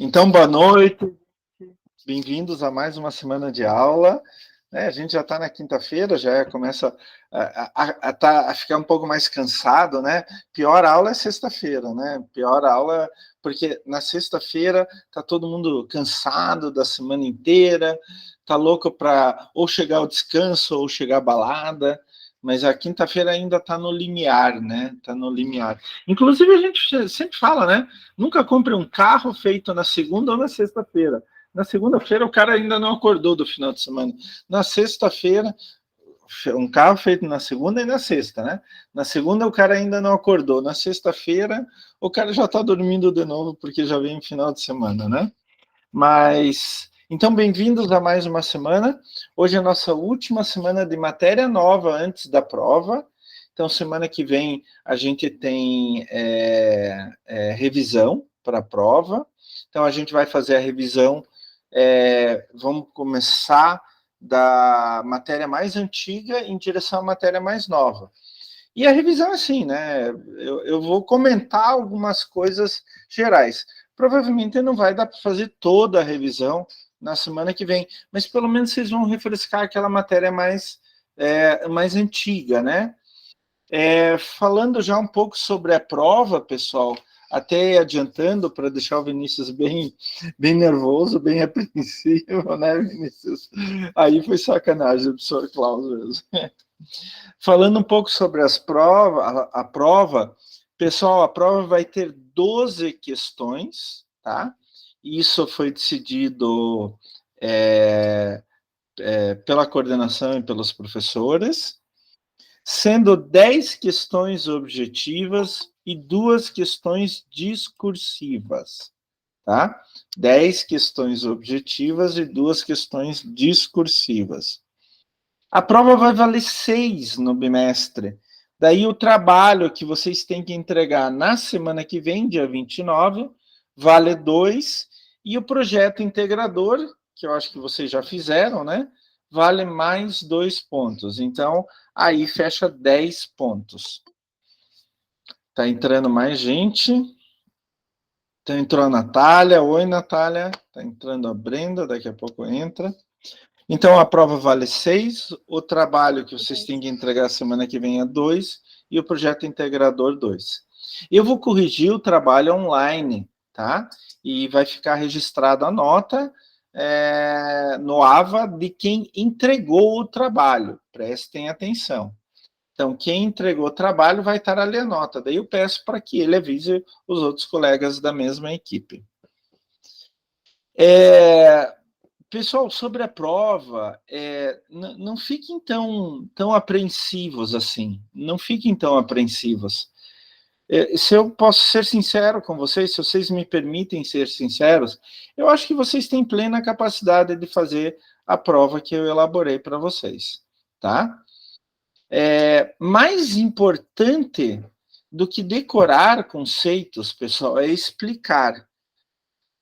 Então, boa noite, bem-vindos a mais uma semana de aula. A gente já está na quinta-feira, já começa a ficar um pouco mais cansado, né? Pior aula é sexta-feira, né? Pior aula, porque na sexta-feira está todo mundo cansado da semana inteira, está louco para ou chegar ao descanso ou chegar à balada, mas a quinta-feira ainda está no limiar, né? Está no limiar. Inclusive, a gente sempre fala, né? Nunca compre um carro feito na segunda ou na sexta-feira. Na segunda-feira, o cara ainda não acordou do final de semana. Na sexta-feira, um carro feito na segunda e na sexta, né? Na segunda, o cara ainda não acordou. Na sexta-feira, o cara já está dormindo de novo, porque já vem final de semana, né? Mas, então, bem-vindos a mais uma semana. Hoje é a nossa última semana de matéria nova antes da prova. Então, semana que vem, a gente tem revisão para a prova. Então, a gente vai fazer a revisão. Vamos começar da matéria mais antiga em direção à matéria mais nova. E a revisão é assim, né? Eu vou comentar algumas coisas gerais. Provavelmente não vai dar para fazer toda a revisão na semana que vem, mas pelo menos vocês vão refrescar aquela matéria mais antiga, né? Falando já um pouco sobre a prova, pessoal, até adiantando para deixar o Vinícius bem nervoso, bem apreensivo, né, Vinícius? Aí foi sacanagem do professor Klaus mesmo. Falando um pouco sobre a prova, pessoal, a prova vai ter 12 questões, tá? Isso foi decidido pela coordenação e pelos professores, sendo 10 questões objetivas e 2 questões discursivas, tá? 10 questões objetivas e 2 questões discursivas. A prova vai valer 6 no bimestre. Daí o trabalho que vocês têm que entregar na semana que vem, dia 29, vale 2. E o projeto integrador, que eu acho que vocês já fizeram, né? Vale mais 2 pontos. Então, aí fecha 10 pontos. Tá entrando mais gente. Entrou a Natália. Oi, Natália. Tá entrando a Brenda, daqui a pouco entra. Então, a prova vale 6, o trabalho que vocês têm que entregar semana que vem é 2, e o projeto integrador 2. Eu vou corrigir o trabalho online, tá? E vai ficar registrada a nota no AVA de quem entregou o trabalho. Prestem atenção. Então, quem entregou o trabalho vai estar ali a nota. Daí eu peço para que ele avise os outros colegas da mesma equipe. Pessoal, sobre a prova, não fiquem tão apreensivos assim. Não fiquem tão apreensivos. Se eu posso ser sincero com vocês, se vocês me permitem ser sinceros, eu acho que vocês têm plena capacidade de fazer a prova que eu elaborei para vocês, tá? Mais importante do que decorar conceitos, pessoal, é explicar.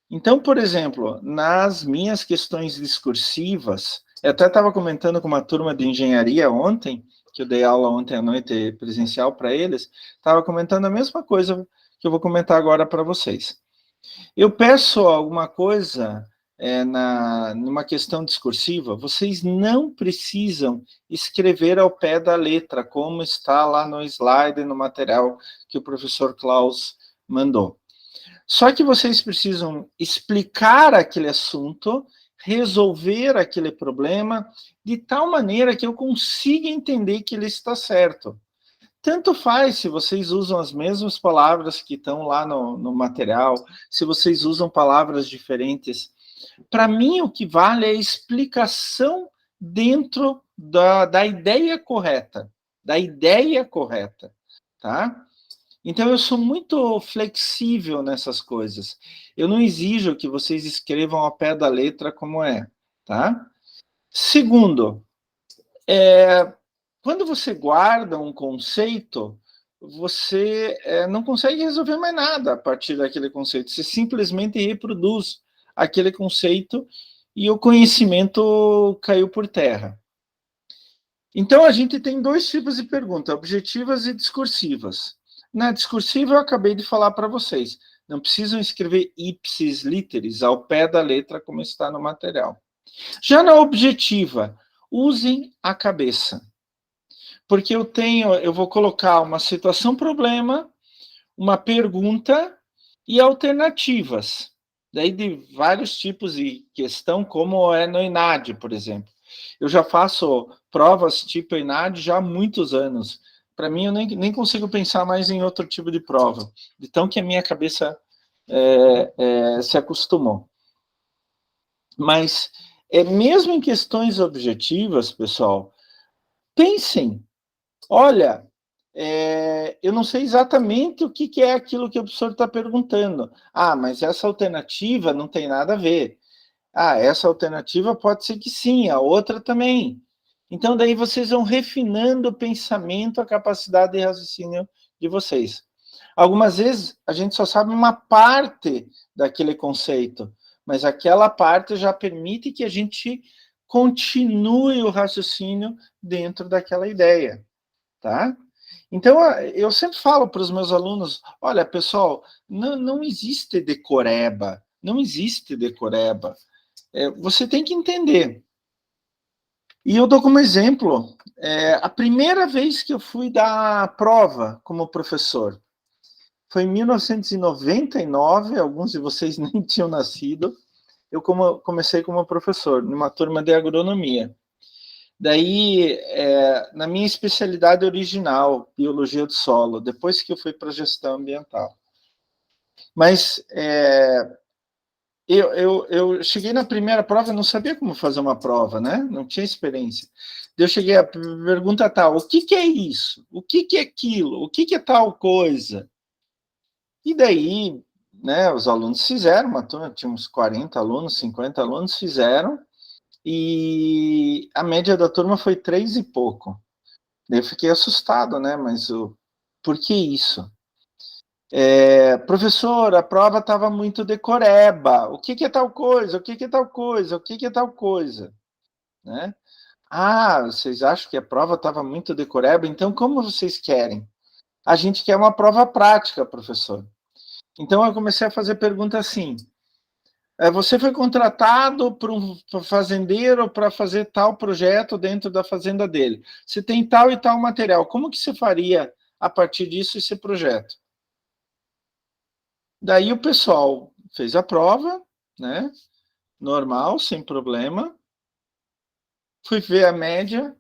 Então, por exemplo, nas minhas questões discursivas, eu até estava comentando com uma turma de engenharia ontem, que eu dei aula ontem à noite presencial para eles, estava comentando a mesma coisa que eu vou comentar agora para vocês. Eu peço alguma coisa numa questão discursiva, vocês não precisam escrever ao pé da letra, como está lá no slide, no material que o professor Klaus mandou. Só que vocês precisam explicar aquele assunto, resolver aquele problema, de tal maneira que eu consiga entender que ele está certo. Tanto faz se vocês usam as mesmas palavras que estão lá no material, se vocês usam palavras diferentes. Para mim, o que vale é a explicação dentro da ideia correta. Da ideia correta, tá? Então, eu sou muito flexível nessas coisas. Eu não exijo que vocês escrevam ao pé da letra como é, tá? Segundo, quando você guarda um conceito, você não consegue resolver mais nada a partir daquele conceito. Você simplesmente reproduz aquele conceito e o conhecimento caiu por terra. Então, a gente tem 2 tipos de perguntas, objetivas e discursivas. Na discursiva, eu acabei de falar para vocês. Não precisam escrever ipsis literis, ao pé da letra, como está no material. Já na objetiva, usem a cabeça. Porque eu vou colocar uma situação-problema, uma pergunta e alternativas. Daí de vários tipos de questão, como é no ENAD, por exemplo. Eu já faço provas tipo ENAD já há muitos anos. Para mim, eu nem consigo pensar mais em outro tipo de prova, de tão que a minha cabeça se acostumou. Mas, mesmo em questões objetivas, pessoal, pensem, olha, eu não sei exatamente o que é aquilo que o professor está perguntando. Ah, mas essa alternativa não tem nada a ver. Ah, essa alternativa pode ser que sim, a outra também. Então, daí vocês vão refinando o pensamento, a capacidade de raciocínio de vocês. Algumas vezes, a gente só sabe uma parte daquele conceito, mas aquela parte já permite que a gente continue o raciocínio dentro daquela ideia, tá? Então, eu sempre falo para os meus alunos, olha, pessoal, não existe decoreba, não existe decoreba. Você tem que entender. E eu dou como exemplo, a primeira vez que eu fui dar prova como professor, foi em 1999, alguns de vocês nem tinham nascido, eu comecei como professor, numa turma de agronomia. Daí, na minha especialidade original, biologia do solo, depois que eu fui para gestão ambiental. Mas eu cheguei na primeira prova, não sabia como fazer uma prova, né? Não tinha experiência. Eu cheguei a pergunta tal, o que é isso? O que é aquilo? O que é tal coisa? E daí, né, os alunos fizeram, uma turma, tinha uns 40 alunos, 50 alunos, fizeram, e a média da turma foi 3 e pouco. Eu fiquei assustado, né? Mas por que isso? Professor, a prova estava muito decoreba. O que é tal coisa? O que é tal coisa? O que é tal coisa? Né? Ah, vocês acham que a prova estava muito decoreba? Então, como vocês querem? A gente quer uma prova prática, professor. Então, eu comecei a fazer pergunta assim. Você foi contratado por um fazendeiro para fazer tal projeto dentro da fazenda dele. Você tem tal e tal material. Como que você faria, a partir disso, esse projeto? Daí o pessoal fez a prova, né? Normal, sem problema. Fui ver a média,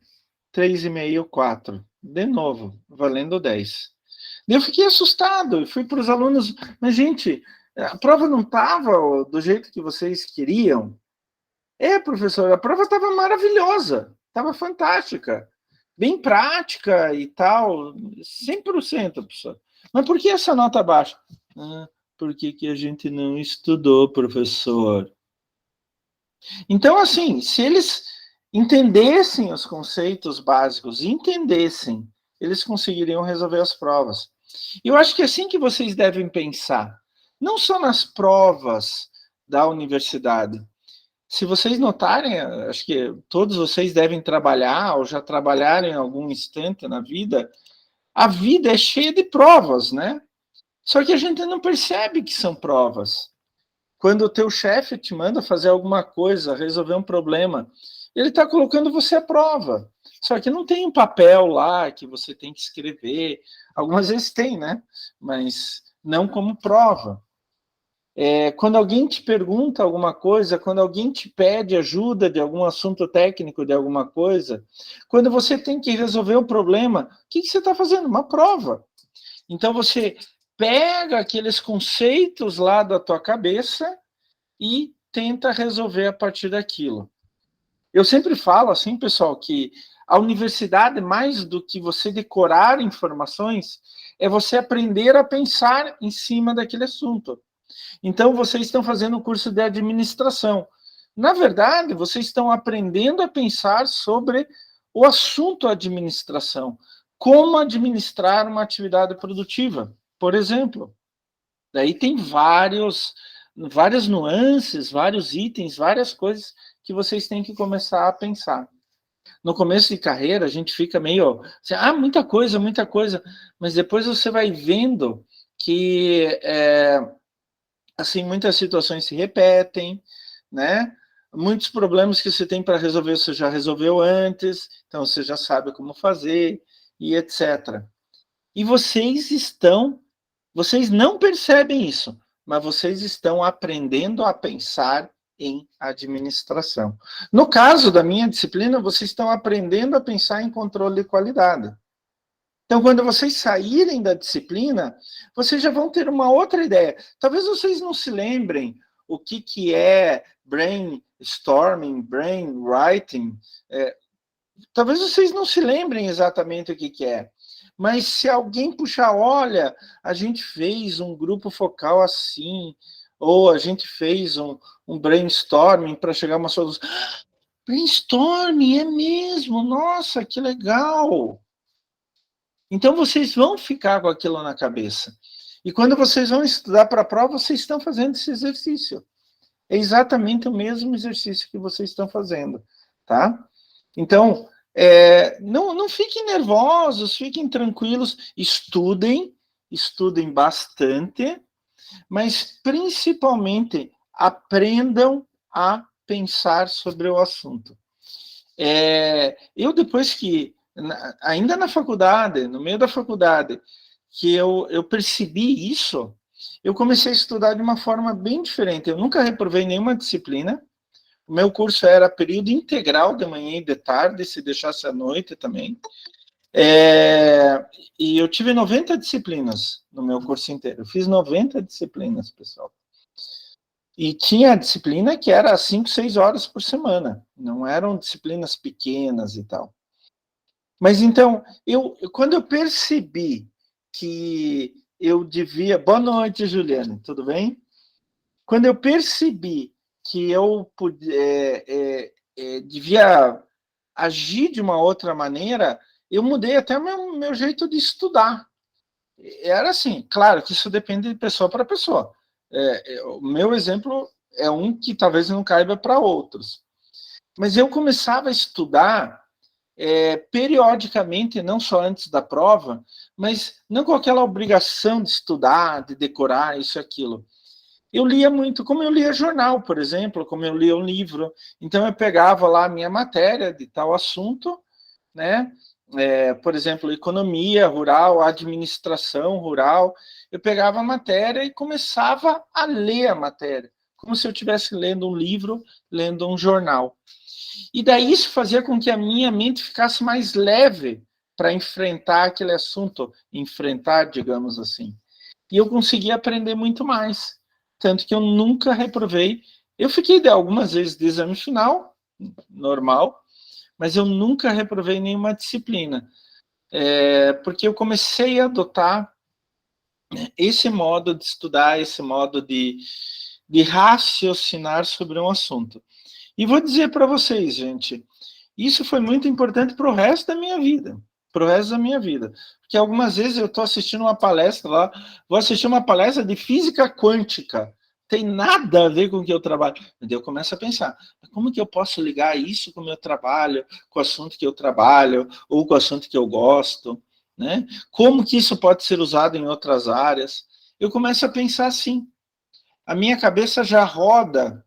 3,5, 4. De novo, valendo 10. Eu fiquei assustado, fui para os alunos, mas gente, a prova não estava do jeito que vocês queriam? Professor, a prova estava maravilhosa, estava fantástica, bem prática e tal, 100%, professor. Mas por que essa nota baixa? Por que a gente não estudou, professor? Então, assim, se eles entendessem os conceitos básicos, entendessem, eles conseguiriam resolver as provas. Eu acho que é assim que vocês devem pensar, não só nas provas da universidade. Se vocês notarem, acho que todos vocês devem trabalhar ou já trabalharam em algum instante na vida, a vida é cheia de provas, né? Só que a gente não percebe que são provas. Quando o teu chefe te manda fazer alguma coisa, resolver um problema, ele está colocando você à prova. Só que não tem um papel lá que você tem que escrever. Algumas vezes tem, né? Mas não como prova. Quando alguém te pergunta alguma coisa, quando alguém te pede ajuda de algum assunto técnico, de alguma coisa, quando você tem que resolver um problema, o que você está fazendo? Uma prova. Então, você pega aqueles conceitos lá da tua cabeça e tenta resolver a partir daquilo. Eu sempre falo assim, pessoal, que a universidade, mais do que você decorar informações, é você aprender a pensar em cima daquele assunto. Então, vocês estão fazendo um curso de administração. Na verdade, vocês estão aprendendo a pensar sobre o assunto administração. Como administrar uma atividade produtiva, por exemplo. Daí tem várias nuances, vários itens, várias coisas que vocês têm que começar a pensar. No começo de carreira, a gente fica meio assim, muita coisa, mas depois você vai vendo que assim, muitas situações se repetem, né? Muitos problemas que você tem para resolver, você já resolveu antes, então você já sabe como fazer, e etc. E vocês não percebem isso, mas vocês estão aprendendo a pensar em administração. No caso da minha disciplina, vocês estão aprendendo a pensar em controle de qualidade. Então, quando vocês saírem da disciplina, vocês já vão ter uma outra ideia. Talvez vocês não se lembrem o que é brainstorming, brainwriting. Talvez vocês não se lembrem exatamente o que é. Mas se alguém puxar, olha, a gente fez um grupo focal assim, ou a gente fez um brainstorming para chegar a uma solução. Brainstorming, é mesmo? Nossa, que legal! Então, vocês vão ficar com aquilo na cabeça. E quando vocês vão estudar para a prova, vocês estão fazendo esse exercício. É exatamente o mesmo exercício que vocês estão fazendo, tá? Então, não fiquem nervosos, fiquem tranquilos, estudem bastante, mas principalmente aprendam a pensar sobre o assunto. Eu, depois que, ainda na faculdade, no meio da faculdade, que eu percebi isso, eu comecei a estudar de uma forma bem diferente. Eu nunca reprovei nenhuma disciplina. O meu curso era período integral, de manhã e de tarde, se deixasse à noite também. E eu tive 90 disciplinas no meu curso inteiro. Eu fiz 90 disciplinas, pessoal. E tinha a disciplina que era 5, 6 horas por semana. Não eram disciplinas pequenas e tal. Mas então, quando eu percebi que eu devia... Boa noite, Juliana, tudo bem? Quando eu percebi que eu devia agir de uma outra maneira, eu mudei até o meu jeito de estudar. Era assim, claro que isso depende de pessoa para pessoa. O meu exemplo é um que talvez não caiba para outros. Mas eu começava a estudar periodicamente, não só antes da prova, mas não com aquela obrigação de estudar, de decorar, isso e aquilo. Eu lia muito, como eu lia jornal, por exemplo, como eu lia um livro. Então, eu pegava lá a minha matéria de tal assunto, né? Por exemplo, economia rural, administração rural. Eu pegava a matéria e começava a ler a matéria, como se eu estivesse lendo um livro, lendo um jornal. E daí isso fazia com que a minha mente ficasse mais leve para enfrentar aquele assunto, digamos assim. E eu conseguia aprender muito mais. Tanto que eu nunca reprovei. Eu fiquei algumas vezes de exame final, normal, mas eu nunca reprovei nenhuma disciplina. Porque eu comecei a adotar esse modo de estudar, esse modo de raciocinar sobre um assunto. E vou dizer para vocês, gente, isso foi muito importante para o resto da minha vida. Para o resto da minha vida. Porque algumas vezes eu estou assistindo uma palestra lá, vou assistir uma palestra de física quântica. Tem nada a ver com o que eu trabalho. Daí eu começo a pensar, como que eu posso ligar isso com o meu trabalho, com o assunto que eu trabalho, ou com o assunto que eu gosto, né? Como que isso pode ser usado em outras áreas? Eu começo a pensar assim. A minha cabeça já roda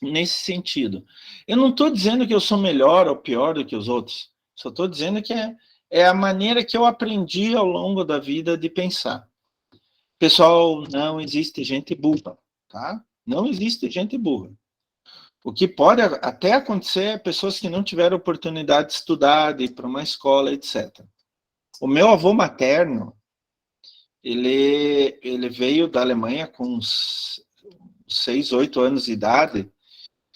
nesse sentido. Eu não estou dizendo que eu sou melhor ou pior do que os outros. Só estou dizendo que é a maneira que eu aprendi ao longo da vida de pensar. Pessoal, não existe gente burra, tá? Não existe gente burra. O que pode até acontecer é pessoas que não tiveram oportunidade de estudar, de ir para uma escola, etc. O meu avô materno, ele veio da Alemanha com uns 6, 8 anos de idade.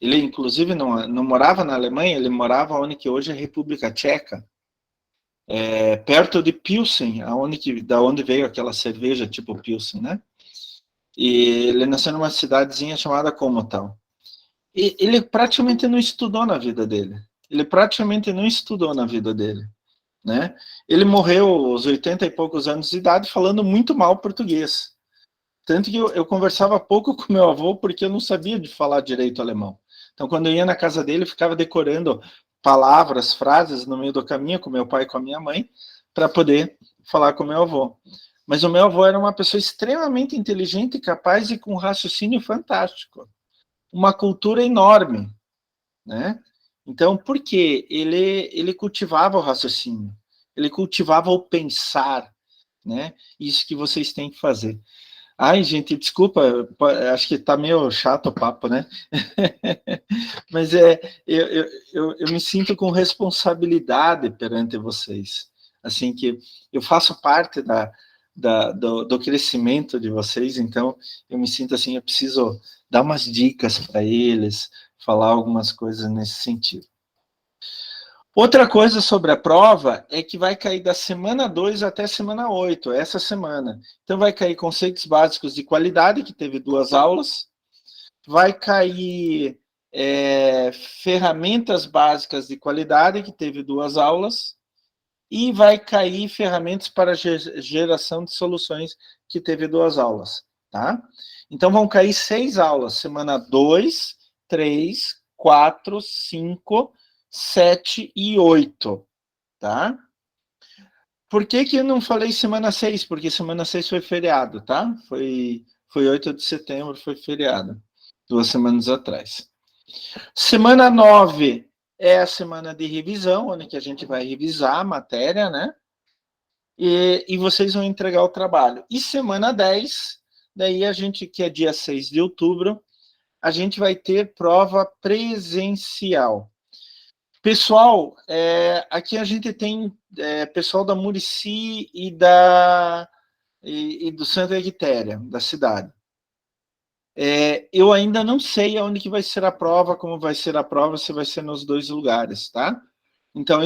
Ele, inclusive, não morava na Alemanha, ele morava onde hoje é a República Tcheca, perto de Pilsen, da onde veio aquela cerveja tipo Pilsen, né? E ele nasceu numa cidadezinha chamada Komotal. E ele praticamente não estudou na vida dele. Né? Ele morreu aos 80 e poucos anos de idade falando muito mal português. Tanto que eu conversava pouco com meu avô porque eu não sabia de falar direito alemão. Então, quando eu ia na casa dele, eu ficava decorando palavras, frases no meio do caminho com meu pai e com a minha mãe, para poder falar com meu avô. Mas o meu avô era uma pessoa extremamente inteligente, capaz e com raciocínio fantástico. Uma cultura enorme, né? Então, por quê? Ele cultivava o raciocínio, ele cultivava o pensar, né? Isso que vocês têm que fazer. Ai, gente, desculpa, acho que tá meio chato o papo, né? Mas eu me sinto com responsabilidade perante vocês. Assim, que eu faço parte do crescimento de vocês, então eu me sinto assim, eu preciso dar umas dicas para eles, falar algumas coisas nesse sentido. Outra coisa sobre a prova é que vai cair da semana 2 até semana 8, essa semana. Então, vai cair conceitos básicos de qualidade, que teve 2 aulas. Vai cair ferramentas básicas de qualidade, que teve 2 aulas. E vai cair ferramentas para geração de soluções, que teve 2 aulas. Tá? Então, vão cair 6 aulas. Semana 2, 3, 4, 5... 7 e 8, tá? Por que eu não falei semana 6? Porque semana 6 foi feriado, tá? Foi 8 de setembro, foi feriado. 2 semanas atrás. Semana 9 é a semana de revisão, onde que a gente vai revisar a matéria, né? E vocês vão entregar o trabalho. E semana 10, daí a gente, que é dia 6 de outubro, a gente vai ter prova presencial. Pessoal, aqui a gente tem pessoal da Murici e do Santa Quitéria, da cidade. Eu ainda não sei aonde que vai ser a prova, como vai ser a prova, se vai ser nos 2 lugares, tá? Então,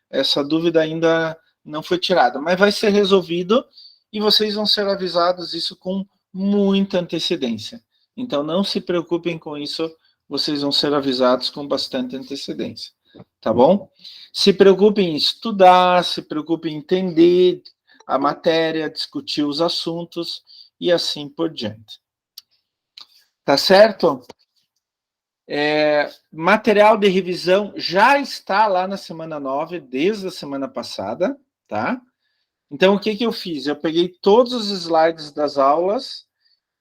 essa dúvida ainda não foi tirada, mas vai ser resolvido e vocês vão ser avisados isso com muita antecedência. Então, não se preocupem com isso, vocês vão ser avisados com bastante antecedência. Tá bom? Se preocupe em estudar, se preocupe em entender a matéria, discutir os assuntos e assim por diante. Tá certo? Material de revisão já está lá na semana 9, desde a semana passada, tá? Então, o que eu fiz? Eu peguei todos os slides das aulas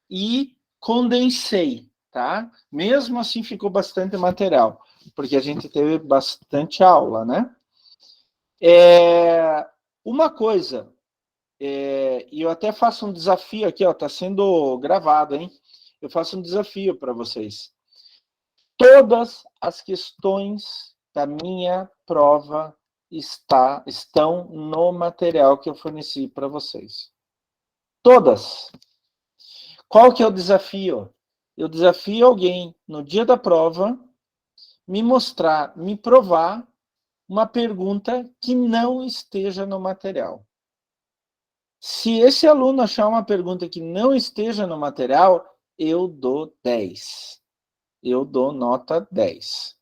e condensei, tá? Mesmo assim, ficou bastante material, porque a gente teve bastante aula, né? Uma coisa, e eu até faço um desafio aqui, ó, tá sendo gravado, hein? Eu faço um desafio para vocês. Todas as questões da minha prova estão no material que eu forneci para vocês. Todas. Qual que é o desafio? Eu desafio alguém, no dia da prova, me mostrar, me provar uma pergunta que não esteja no material. Se esse aluno achar uma pergunta que não esteja no material, eu dou 10. Eu dou nota 10.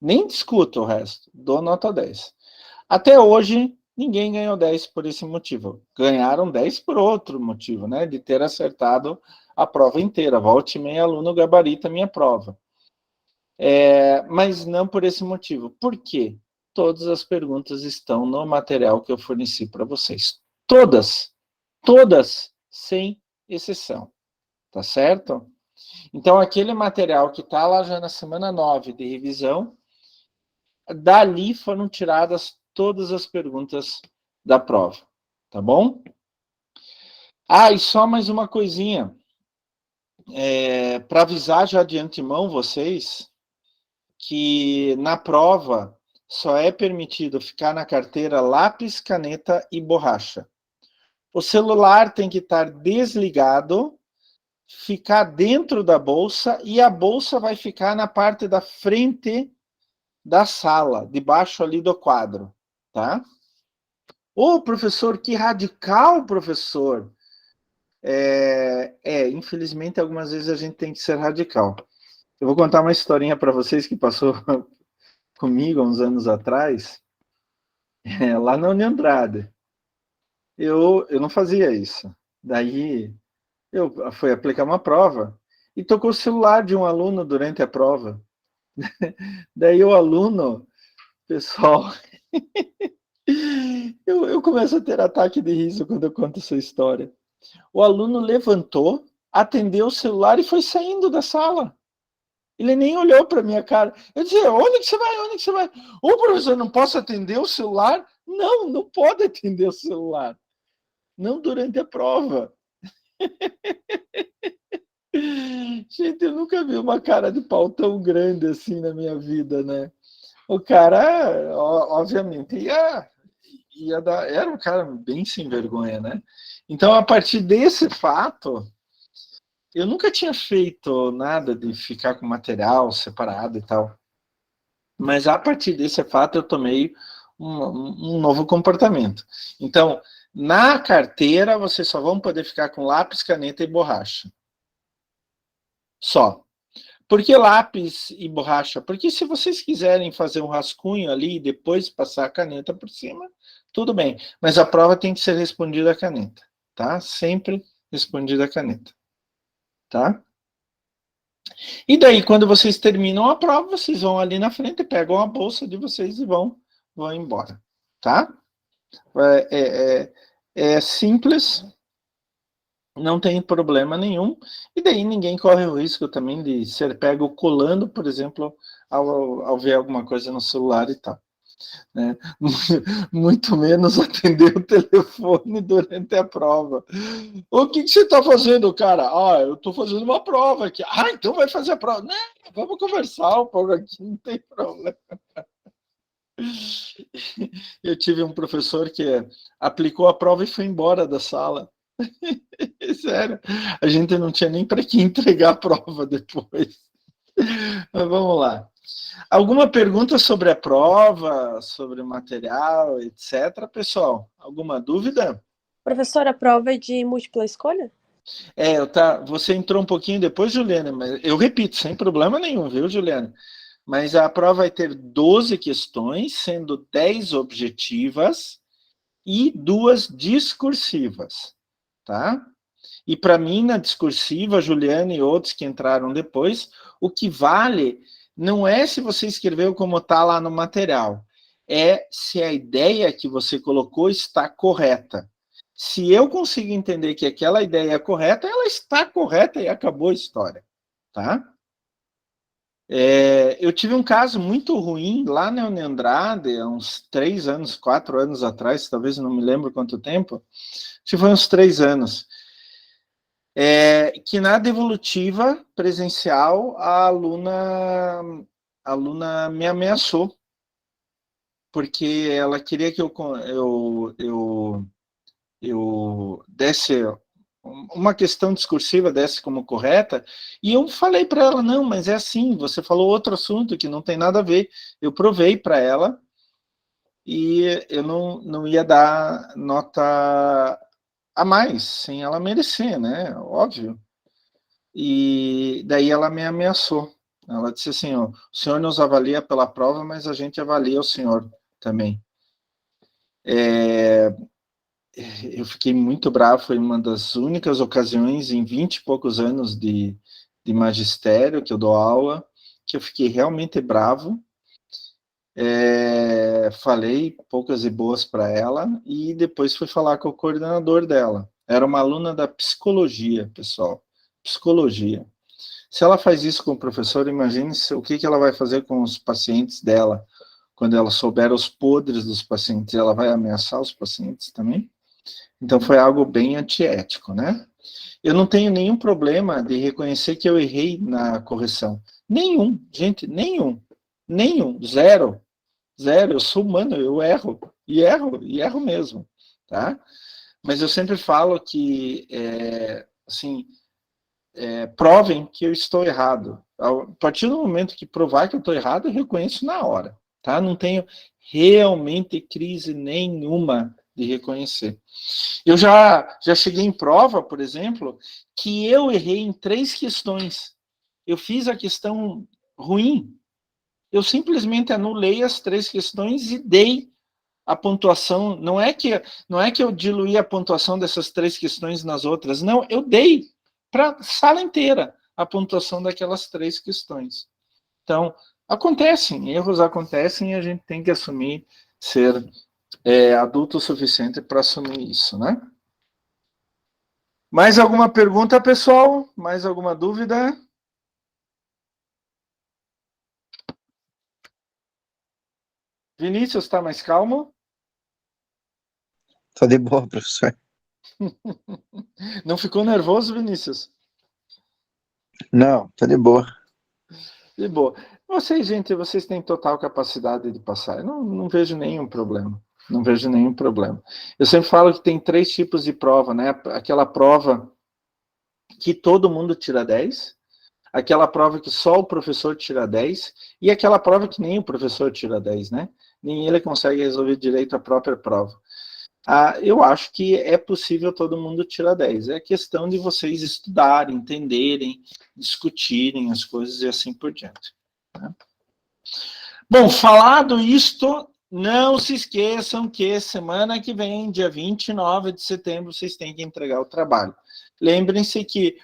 Nem discuto o resto, dou nota 10. Até hoje, ninguém ganhou 10 por esse motivo. Ganharam 10 por outro motivo, né? De ter acertado a prova inteira. Volte e meia, aluno gabarita minha prova. Mas não por esse motivo. Por quê? Todas as perguntas estão no material que eu forneci para vocês. Todas. Todas, sem exceção. Tá certo? Então, aquele material que está lá já na semana 9 de revisão, dali foram tiradas todas as perguntas da prova. Tá bom? E só mais uma coisinha. Para avisar já de antemão vocês que na prova só é permitido ficar na carteira lápis, caneta e borracha. O celular tem que estar desligado, ficar dentro da bolsa, e a bolsa vai ficar na parte da frente da sala, debaixo ali do quadro, tá? Ô, professor, que radical, professor! Infelizmente, algumas vezes a gente tem que ser radical. Eu vou contar uma historinha para vocês que passou comigo há uns anos atrás, lá na União Andrade. Eu não fazia isso. Daí, eu fui aplicar uma prova e tocou o celular de um aluno durante a prova. Daí o aluno, pessoal, Eu começo a ter ataque de riso quando eu conto essa história. O aluno levantou, atendeu o celular e foi saindo da sala. Ele nem olhou para minha cara. Eu disse, onde que você vai? Onde que você vai? Ô, professor, não posso atender o celular? Não, não pode atender o celular. Não durante a prova. Gente, eu nunca vi uma cara de pau tão grande assim na minha vida, né? O cara, obviamente, ia dar... Era um cara bem sem vergonha, né? Então, a partir desse fato, eu nunca tinha feito nada de ficar com material separado e tal. Mas a partir desse fato eu tomei um novo comportamento. Então, na carteira, vocês só vão poder ficar com lápis, caneta e borracha. Só. Por que lápis e borracha? Porque se vocês quiserem fazer um rascunho ali e depois passar a caneta por cima, tudo bem. Mas a prova tem que ser respondida a caneta, tá? Sempre respondida a caneta, tá? E daí, quando vocês terminam a prova, vocês vão ali na frente, pegam a bolsa de vocês e vão embora, tá? É simples, não tem problema nenhum, e daí ninguém corre o risco também de ser pego colando, por exemplo, ao ver alguma coisa no celular e tal. Né? Muito menos atender o telefone durante a prova. O que você está fazendo, cara? Ah, eu estou fazendo uma prova aqui. Ah, então vai fazer a prova. Não, vamos conversar um pouco aqui, não tem problema. Eu tive um professor que aplicou a prova e foi embora da sala. Sério, a gente não tinha nem para que entregar a prova depois. Mas vamos lá. Alguma pergunta sobre a prova, sobre o material, etc., pessoal? Alguma dúvida? Professor, a prova é de múltipla escolha? Você entrou um pouquinho depois, Juliana, mas eu repito, sem problema nenhum, viu, Juliana? Mas a prova vai ter 12 questões, sendo 10 objetivas e 2 discursivas, tá? E para mim, na discursiva, Juliana e outros que entraram depois, o que vale não é se você escreveu como está lá no material, é se a ideia que você colocou está correta. Se eu consigo entender que aquela ideia é correta, ela está correta e acabou a história, tá? Eu tive um caso muito ruim lá na Andrade, há uns 3 anos, 4 anos atrás, talvez não me lembro quanto tempo, acho que foi uns 3 anos, que na devolutiva presencial a aluna me ameaçou, porque ela queria que eu desse uma questão discursiva desse como correta, e eu falei para ela, não, mas é assim, você falou outro assunto que não tem nada a ver. Eu provei para ela e eu não ia dar nota a mais, sem ela merecer, né? Óbvio. E daí ela me ameaçou. Ela disse assim, ó, o senhor nos avalia pela prova, mas a gente avalia o senhor também. Eu fiquei muito bravo, foi uma das únicas ocasiões em 20 e poucos anos de magistério que eu dou aula, que eu fiquei realmente bravo. Falei poucas e boas para ela e depois fui falar com o coordenador dela. Era uma aluna da psicologia, pessoal. Psicologia. Se ela faz isso com o professor, imagine o que ela vai fazer com os pacientes dela, quando ela souber os podres dos pacientes. Ela vai ameaçar os pacientes também? Então, foi algo bem antiético, né? Eu não tenho nenhum problema de reconhecer que eu errei na correção. Nenhum, gente, nenhum. Nenhum, zero. Zero, eu sou humano, eu erro. E erro mesmo, tá? Mas eu sempre falo que, assim, provem que eu estou errado. A partir do momento que provar que eu estou errado, eu reconheço na hora, tá? Não tenho realmente crise nenhuma de reconhecer. Eu já cheguei em prova, por exemplo, que eu errei em 3 questões. Eu fiz a questão ruim. Eu simplesmente anulei as 3 questões e dei a pontuação. Não é que eu diluí a pontuação dessas 3 questões nas outras. Não, eu dei para a sala inteira a pontuação daquelas 3 questões. Então, erros acontecem e a gente tem que assumir ser adulto o suficiente para assumir isso, né? Mais alguma pergunta, pessoal? Mais alguma dúvida? Vinícius, está mais calmo? Tô de boa, professor. Não ficou nervoso, Vinícius? Não, tô de boa. De boa. Vocês, gente, vocês têm total capacidade de passar. Eu não vejo nenhum problema. Não vejo nenhum problema. Eu sempre falo que tem 3 tipos de prova, né? Aquela prova que todo mundo tira 10, aquela prova que só o professor tira 10, e aquela prova que nem o professor tira 10, né? Nem ele consegue resolver direito a própria prova. Eu acho que é possível todo mundo tirar 10. É questão de vocês estudarem, entenderem, discutirem as coisas e assim por diante. Né? Bom, falado isto, não se esqueçam que semana que vem, dia 29 de setembro, vocês têm que entregar o trabalho. Lembrem-se que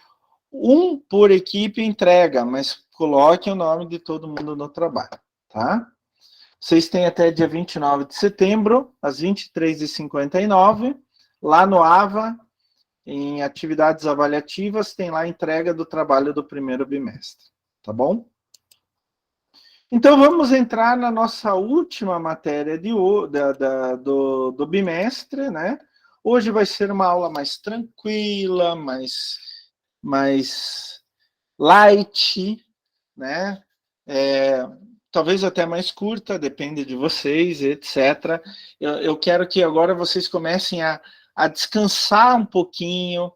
um por equipe entrega, mas coloque o nome de todo mundo no trabalho, tá? Vocês têm até dia 29 de setembro, às 23h59, lá no AVA, em atividades avaliativas, tem lá a entrega do trabalho do primeiro bimestre, tá bom? Então, vamos entrar na nossa última matéria do bimestre, né? Hoje vai ser uma aula mais tranquila, mais light, né? Talvez até mais curta, depende de vocês, etc. Eu quero que agora vocês comecem a descansar um pouquinho,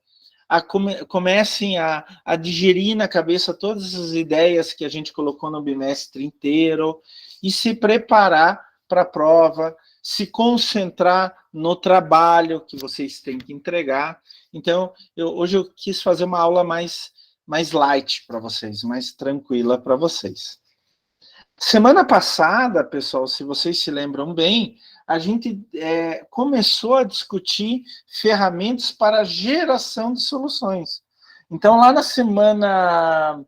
comecem a digerir na cabeça todas as ideias que a gente colocou no bimestre inteiro e se preparar para a prova, se concentrar no trabalho que vocês têm que entregar. Então, hoje eu quis fazer uma aula mais light para vocês, mais tranquila para vocês. Semana passada, pessoal, se vocês se lembram bem, a gente começou a discutir ferramentas para geração de soluções. Então, lá na semana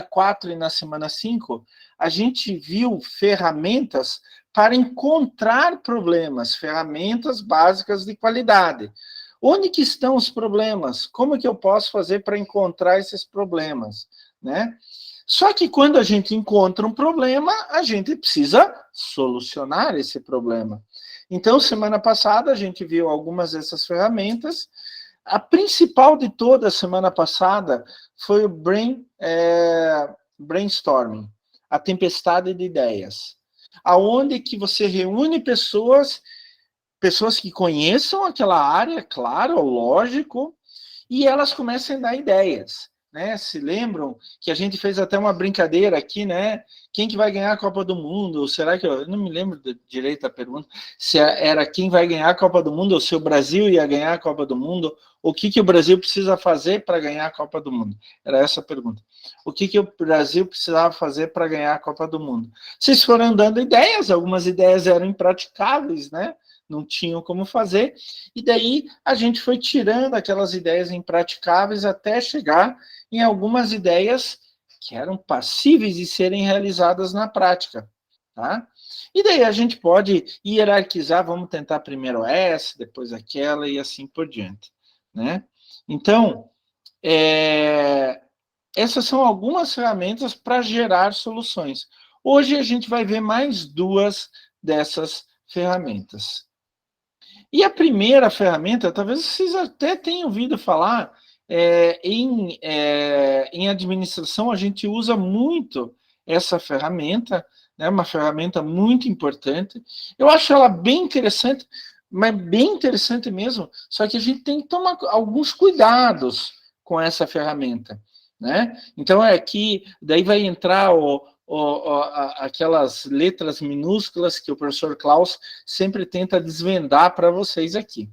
4 e na semana 5, a gente viu ferramentas para encontrar problemas, ferramentas básicas de qualidade. Onde que estão os problemas? Como que eu posso fazer para encontrar esses problemas? Né? Só que quando a gente encontra um problema, a gente precisa solucionar esse problema. Então, semana passada, a gente viu algumas dessas ferramentas. A principal de toda a semana passada foi o brainstorming, a tempestade de ideias, aonde que você reúne pessoas que conheçam aquela área, claro, lógico, e elas começam a dar ideias. Né? Se lembram que a gente fez até uma brincadeira aqui, né? Quem que vai ganhar a Copa do Mundo? Será que eu não me lembro direito da pergunta? Se era quem vai ganhar a Copa do Mundo ou se o Brasil ia ganhar a Copa do Mundo? O que o Brasil precisa fazer para ganhar a Copa do Mundo? Era essa a pergunta. O que o Brasil precisava fazer para ganhar a Copa do Mundo? Vocês foram dando ideias, algumas ideias eram impraticáveis, né? Não tinham como fazer, e daí a gente foi tirando aquelas ideias impraticáveis até chegar em algumas ideias que eram passíveis de serem realizadas na prática, tá? E daí a gente pode hierarquizar, vamos tentar primeiro essa, depois aquela e assim por diante, né? Então, essas são algumas ferramentas para gerar soluções. Hoje a gente vai ver mais 2 dessas ferramentas. E a primeira ferramenta, talvez vocês até tenham ouvido falar, em administração a gente usa muito essa ferramenta, né, uma ferramenta muito importante. Eu acho ela bem interessante, mas bem interessante mesmo, só que a gente tem que tomar alguns cuidados com essa ferramenta. Né? Então, que daí vai entrar aquelas letras minúsculas que o professor Klaus sempre tenta desvendar para vocês aqui.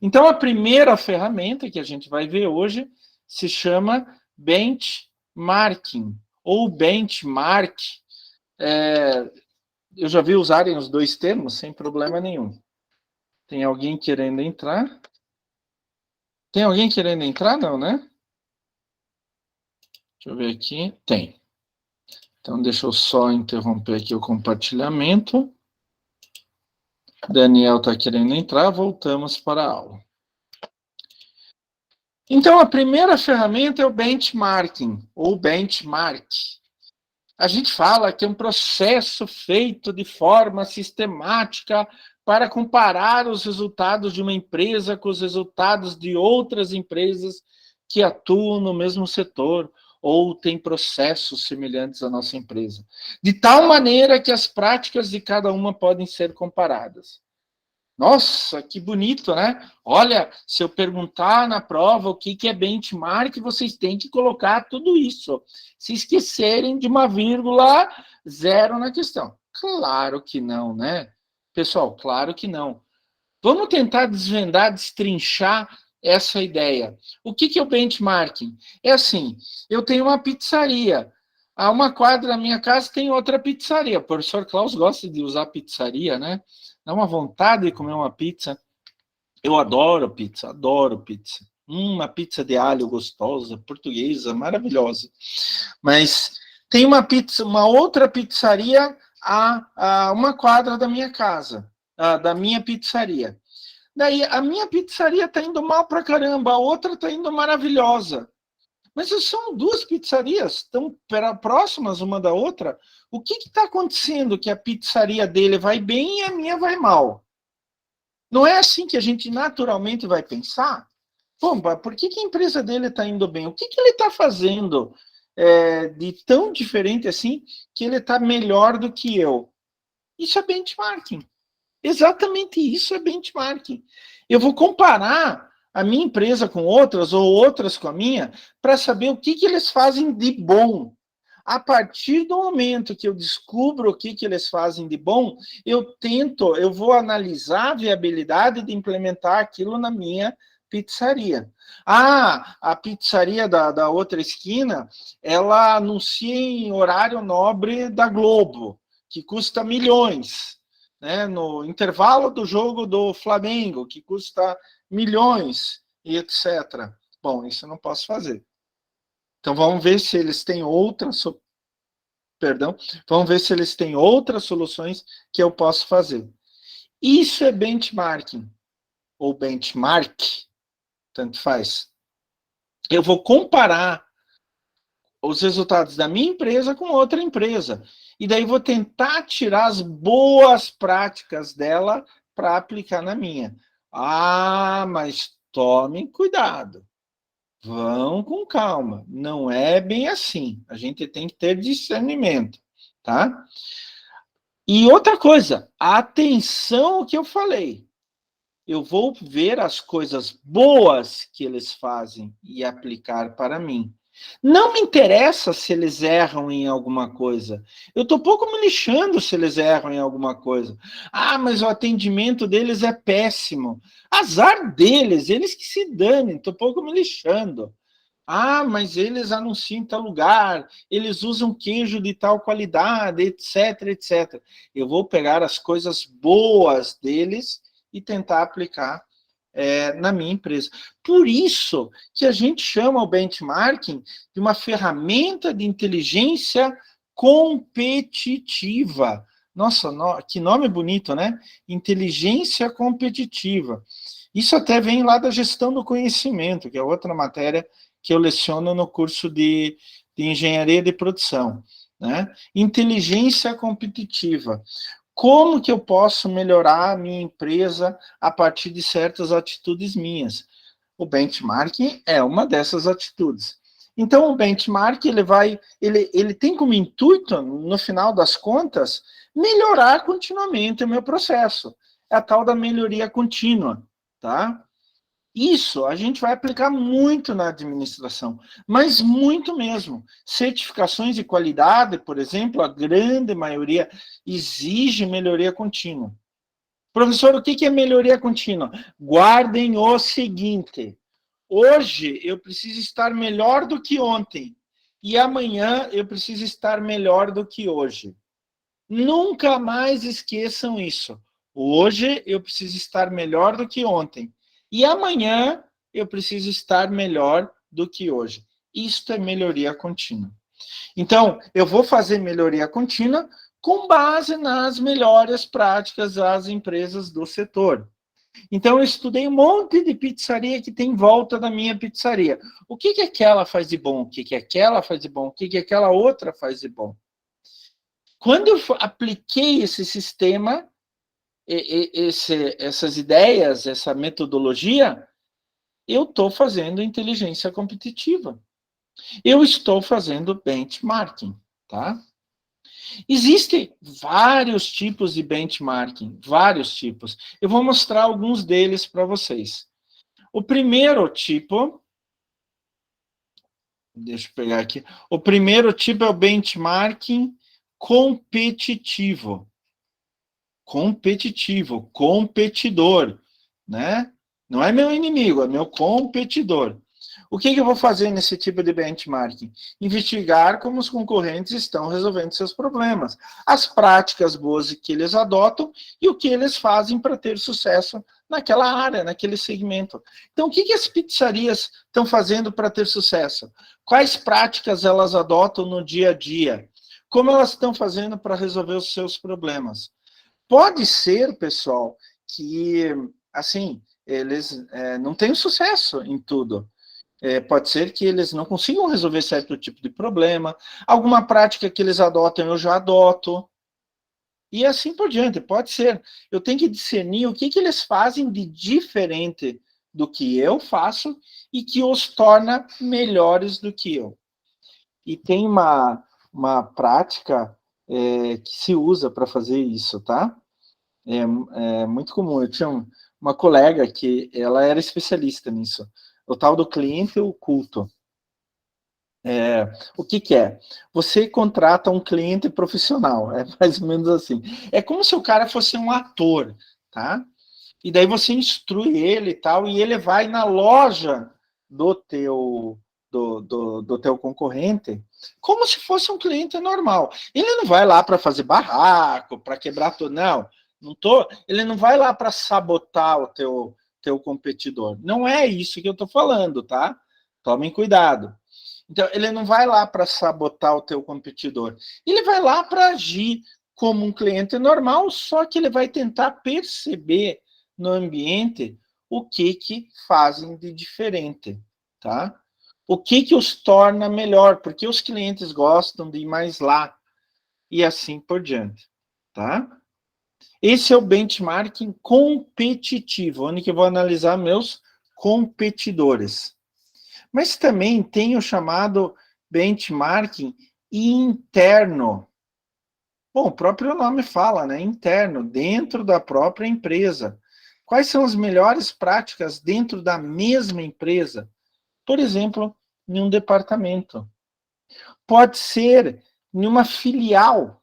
Então, a primeira ferramenta que a gente vai ver hoje se chama benchmarking, ou benchmark. Eu já vi usarem os 2 termos sem problema nenhum. Tem alguém querendo entrar? Tem alguém querendo entrar? Não, né? Deixa eu ver aqui. Tem. Então, deixa eu só interromper aqui o compartilhamento. Daniel está querendo entrar, voltamos para a aula. Então, a primeira ferramenta é o benchmarking, ou benchmark. A gente fala que é um processo feito de forma sistemática para comparar os resultados de uma empresa com os resultados de outras empresas que atuam no mesmo setor ou têm processos semelhantes à nossa empresa. De tal maneira que as práticas de cada uma podem ser comparadas. Nossa, que bonito, né? Olha, se eu perguntar na prova o que é benchmark, vocês têm que colocar tudo isso. Se esquecerem de uma vírgula, zero na questão. Claro que não, né? Pessoal, claro que não. Vamos tentar desvendar, destrinchar essa ideia. O que é o benchmarking? É assim, eu tenho uma pizzaria. A uma quadra da minha casa tem outra pizzaria. O professor Klaus gosta de usar pizzaria, né? Dá uma vontade de comer uma pizza. Eu adoro pizza, adoro pizza. Uma pizza de alho gostosa, portuguesa, maravilhosa. Mas tem uma outra pizzaria a uma quadra da minha casa, da minha pizzaria. Daí, a minha pizzaria está indo mal pra caramba, a outra está indo maravilhosa. Mas são duas pizzarias, tão próximas uma da outra. O que está acontecendo que a pizzaria dele vai bem e a minha vai mal? Não é assim que a gente naturalmente vai pensar? Pô, por que a empresa dele está indo bem? O que ele está fazendo de tão diferente assim que ele está melhor do que eu? Isso é benchmarking. Exatamente isso é benchmarking. Eu vou comparar a minha empresa com outras ou outras com a minha para saber o que eles fazem de bom. A partir do momento que eu descubro o que eles fazem de bom, eu vou analisar a viabilidade de implementar aquilo na minha pizzaria. Ah, a pizzaria da outra esquina, ela anuncia em horário nobre da Globo, que custa milhões. Né, no intervalo do jogo do Flamengo, que custa milhões, e etc. Bom, isso eu não posso fazer. Então, vamos ver se eles têm vamos ver se eles têm outras soluções que eu posso fazer. Isso é benchmarking, ou benchmark, tanto faz. Eu vou comparar os resultados da minha empresa com outra empresa. E daí vou tentar tirar as boas práticas dela para aplicar na minha. Ah, mas tomem cuidado. Vão com calma. Não é bem assim. A gente tem que ter discernimento, tá? E outra coisa, atenção ao que eu falei. Eu vou ver as coisas boas que eles fazem e aplicar para mim. Não me interessa se eles erram em alguma coisa. Eu estou pouco me lixando se eles erram em alguma coisa. Ah, mas o atendimento deles é péssimo. Azar deles, eles que se danem, estou pouco me lixando. Ah, mas eles anunciam em tal lugar, eles usam queijo de tal qualidade, etc, etc. Eu vou pegar as coisas boas deles e tentar aplicar na minha empresa. Por isso que a gente chama o benchmarking de uma ferramenta de inteligência competitiva. Nossa, que nome bonito, né? Inteligência competitiva. Isso até vem lá da gestão do conhecimento, que é outra matéria que eu leciono no curso de engenharia de produção. Né? Inteligência competitiva. Como que eu posso melhorar a minha empresa a partir de certas atitudes minhas? O benchmarking é uma dessas atitudes. Então, o benchmark ele tem como intuito, no final das contas, melhorar continuamente o meu processo. É a tal da melhoria contínua, tá? Isso a gente vai aplicar muito na administração, mas muito mesmo. Certificações de qualidade, por exemplo, a grande maioria exige melhoria contínua. Professor, o que é melhoria contínua? Guardem o seguinte: hoje eu preciso estar melhor do que ontem, e amanhã eu preciso estar melhor do que hoje. Nunca mais esqueçam isso. Hoje eu preciso estar melhor do que ontem. E amanhã eu preciso estar melhor do que hoje. Isto é melhoria contínua. Então, eu vou fazer melhoria contínua com base nas melhores práticas das empresas do setor. Então, eu estudei um monte de pizzaria que tem em volta da minha pizzaria. O que aquela faz de bom? O que aquela faz de bom? O que aquela outra faz de bom? Quando eu apliquei esse sistema, essas ideias, essa metodologia, eu estou fazendo inteligência competitiva. Eu estou fazendo benchmarking, tá? Existem vários tipos de benchmarking, vários tipos. Eu vou mostrar alguns deles para vocês. O primeiro tipo, deixa eu pegar aqui. O primeiro tipo é o benchmarking competitivo. Competitivo, competidor, né? Não é meu inimigo, é meu competidor. O que eu vou fazer nesse tipo de benchmarking? Investigar como os concorrentes estão resolvendo seus problemas, as práticas boas que eles adotam e o que eles fazem para ter sucesso naquela área, naquele segmento. Então, o que as pizzarias estão fazendo para ter sucesso? Quais práticas elas adotam no dia a dia? Como elas estão fazendo para resolver os seus problemas? Pode ser, pessoal, que, assim, eles não tenham sucesso em tudo. Pode ser que eles não consigam resolver certo tipo de problema. Alguma prática que eles adotam, eu já adoto. E assim por diante, pode ser. Eu tenho que discernir o que eles fazem de diferente do que eu faço e que os torna melhores do que eu. E tem uma prática que se usa para fazer isso, tá? É muito comum. Eu tinha uma colega que ela era especialista nisso. O tal do cliente oculto. O que é? Você contrata um cliente profissional, é mais ou menos assim. É como se o cara fosse um ator, tá? E daí você instrui ele e tal, e ele vai na loja do teu concorrente, como se fosse um cliente normal. Ele não vai lá para fazer barraco, para quebrar tudo, não tô. Ele não vai lá para sabotar o teu competidor. Não é isso que eu estou falando, tá? Tomem cuidado. Então, ele não vai lá para sabotar o teu competidor. Ele vai lá para agir como um cliente normal, só que ele vai tentar perceber no ambiente o que fazem de diferente, tá? O que os torna melhor, porque os clientes gostam de ir mais lá, e assim por diante, tá? Esse é o benchmarking competitivo, onde que eu vou analisar meus competidores. Mas também tem o chamado benchmarking interno. Bom, o próprio nome fala, né? Interno, dentro da própria empresa. Quais são as melhores práticas dentro da mesma empresa? Por exemplo, em um departamento. Pode ser em uma filial.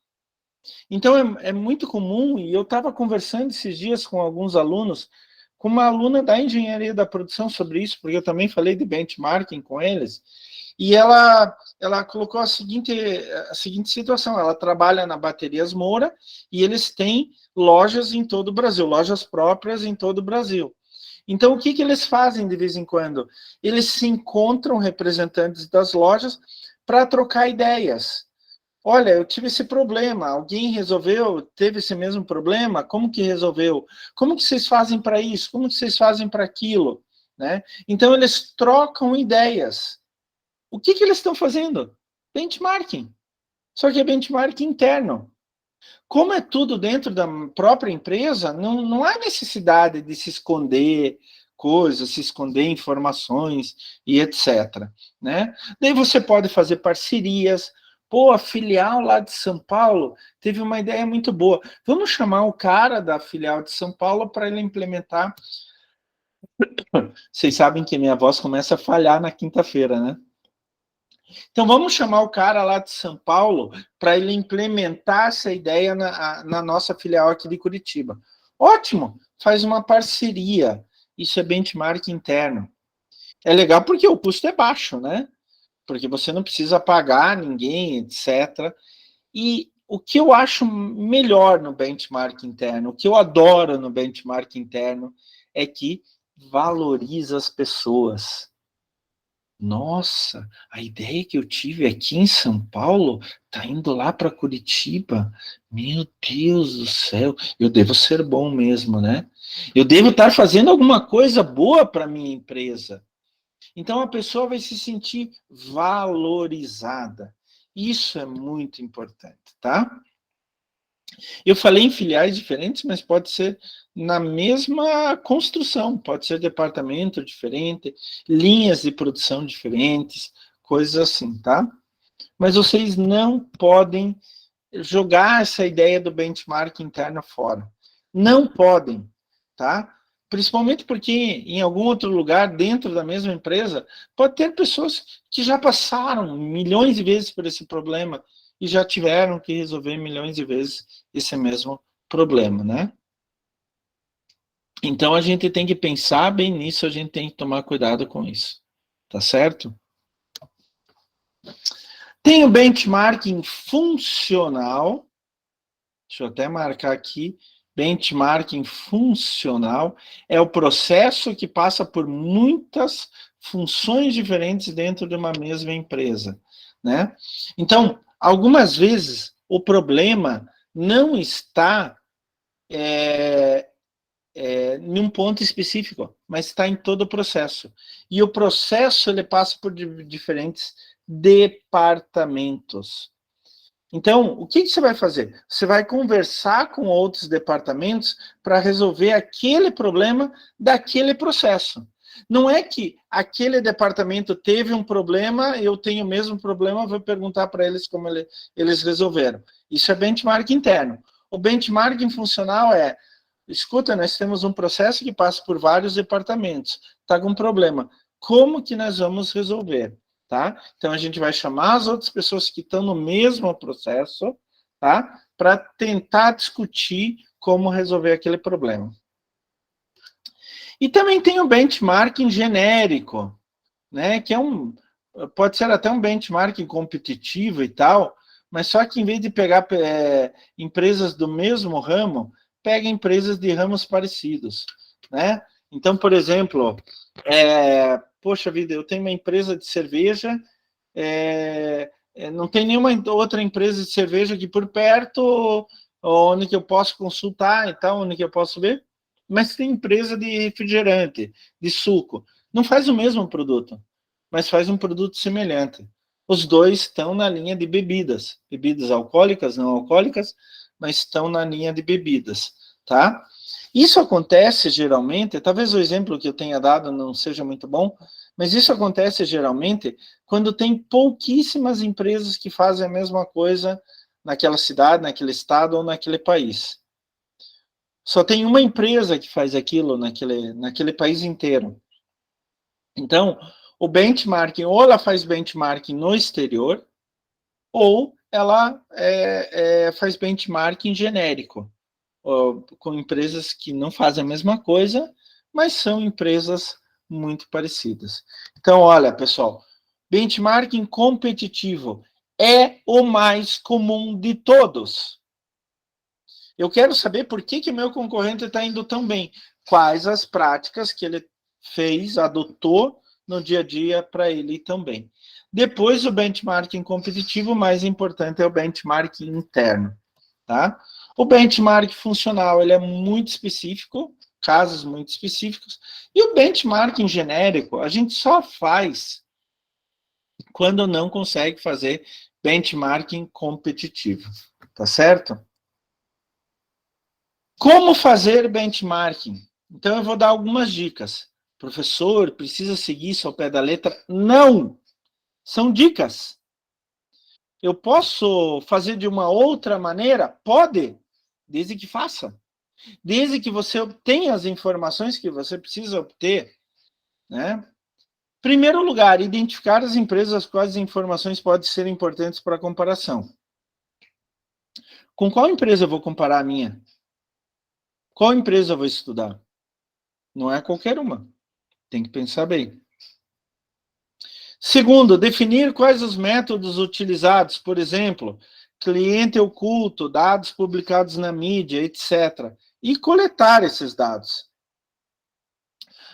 Então, é muito comum, e eu estava conversando esses dias com alguns alunos, com uma aluna da engenharia da produção sobre isso, porque eu também falei de benchmarking com eles, e ela colocou a seguinte situação: ela trabalha na Baterias Moura, e eles têm lojas em todo o Brasil, lojas próprias em todo o Brasil. Então, o que eles fazem de vez em quando? Eles se encontram, representantes das lojas, para trocar ideias. Olha, eu tive esse problema, alguém resolveu, teve esse mesmo problema, como que resolveu? Como que vocês fazem para isso? Como que vocês fazem para aquilo? Né? Então, eles trocam ideias. O que eles estão fazendo? Benchmarking. Só que é benchmarking interno. Como é tudo dentro da própria empresa, não há necessidade de se esconder coisas, se esconder informações e etc. Né? Daí você pode fazer parcerias. Pô, a filial lá de São Paulo teve uma ideia muito boa. Vamos chamar o cara da filial de São Paulo para ele implementar. Vocês sabem que minha voz começa a falhar na quinta-feira, né? Então, vamos chamar o cara lá de São Paulo para ele implementar essa ideia na nossa filial aqui de Curitiba. Ótimo, faz uma parceria. Isso é benchmark interno. É legal porque o custo é baixo, né? Porque você não precisa pagar ninguém, etc. E o que eu acho melhor no benchmark interno, o que eu adoro no benchmark interno, é que valoriza as pessoas. nossa, a ideia que eu tive aqui em São Paulo tá indo lá para Curitiba. Meu Deus do céu, eu devo ser bom mesmo, né? Eu devo estar fazendo alguma coisa boa para minha empresa. Então a pessoa vai se sentir valorizada. Isso é muito importante, tá? Eu falei em filiais diferentes, mas pode ser na mesma construção, pode ser departamento diferente, linhas de produção diferentes, coisas assim, tá? Mas vocês não podem jogar essa ideia do benchmark interno fora. Não podem, tá? Principalmente porque em algum outro lugar, dentro da mesma empresa, pode ter pessoas que já passaram milhões de vezes por esse problema e já tiveram que resolver milhões de vezes esse mesmo problema, né? Então a gente tem que pensar bem nisso, a gente tem que tomar cuidado com isso, tá certo? Tem o benchmarking funcional, deixa eu até marcar aqui, benchmarking funcional é o processo que passa por muitas funções diferentes dentro de uma mesma empresa, né? Então, algumas vezes, o problema não está em um ponto específico, mas está em todo o processo. E o processo, ele passa por diferentes departamentos. Então, o que você vai fazer? Você vai conversar com outros departamentos para resolver aquele problema daquele processo. Não é que aquele departamento teve um problema, eu tenho o mesmo problema, vou perguntar para eles como eles resolveram. Isso é benchmark interno. O benchmarking funcional é, escuta, nós temos um processo que passa por vários departamentos. Está com um problema. Como que nós vamos resolver? Tá? Então, a gente vai chamar as outras pessoas que estão no mesmo processo, tá? Para tentar discutir como resolver aquele problema. E também tem o benchmarking genérico, né? Que pode ser até um benchmarking competitivo e tal, mas só que em vez de pegar empresas do mesmo ramo, pega empresas de ramos parecidos, né? Então, por exemplo, poxa vida, eu tenho uma empresa de cerveja, não tem nenhuma outra empresa de cerveja aqui por perto, onde que eu posso consultar e tal, onde que eu posso ver, mas tem empresa de refrigerante, de suco, não faz o mesmo produto, mas faz um produto semelhante. Os dois estão na linha de bebidas, bebidas alcoólicas, não alcoólicas, mas estão na linha de bebidas, tá? Isso acontece geralmente, talvez o exemplo que eu tenha dado não seja muito bom, mas isso acontece geralmente quando tem pouquíssimas empresas que fazem a mesma coisa naquela cidade, naquele estado ou naquele país. Só tem uma empresa que faz aquilo naquele país inteiro. Então, o benchmarking, ou ela faz benchmarking no exterior, ou ela faz benchmarking genérico, com empresas que não fazem a mesma coisa, mas são empresas muito parecidas. Então, olha, pessoal, benchmarking competitivo é o mais comum de todos. Eu quero saber por que meu concorrente está indo tão bem. Quais as práticas que ele fez, adotou no dia a dia para ele também. Depois, o benchmarking competitivo, o mais importante é o benchmarking interno, tá? O benchmark funcional, ele é muito específico, casos muito específicos, e o benchmarking genérico, a gente só faz quando não consegue fazer benchmarking competitivo, tá certo? Como fazer benchmarking? Então, eu vou dar algumas dicas. Professor, precisa seguir isso ao pé da letra? Não! São dicas. Eu posso fazer de uma outra maneira? Pode, desde que faça. Desde que você obtenha as informações que você precisa obter, né? Primeiro lugar, identificar as empresas as quais as informações podem ser importantes para a comparação. Com qual empresa eu vou comparar a minha? Qual empresa eu vou estudar? Não é qualquer uma. Tem que pensar bem. Segundo, definir quais os métodos utilizados, por exemplo, cliente oculto, dados publicados na mídia, etc. E coletar esses dados.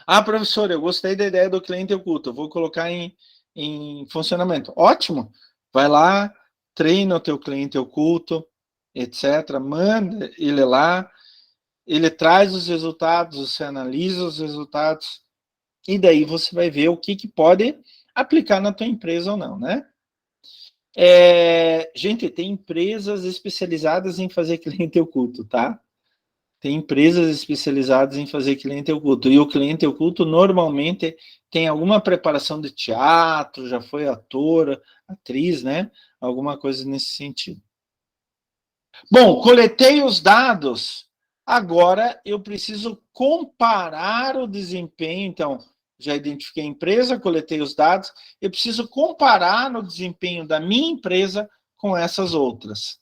Ah, professor, eu gostei da ideia do cliente oculto, vou colocar em em funcionamento. Ótimo, vai lá, treina o teu cliente oculto, etc. Manda ele lá, ele traz os resultados, você analisa os resultados, e daí você vai ver o que pode aplicar na tua empresa ou não, né? Gente, tem empresas especializadas em fazer cliente oculto, tá? Tem empresas especializadas em fazer cliente oculto. E o cliente oculto normalmente tem alguma preparação de teatro, já foi atora, atriz, né? Alguma coisa nesse sentido. Bom, coletei os dados. Agora eu preciso comparar o desempenho. Então, já identifiquei a empresa, coletei os dados. Eu preciso comparar o desempenho da minha empresa com essas outras.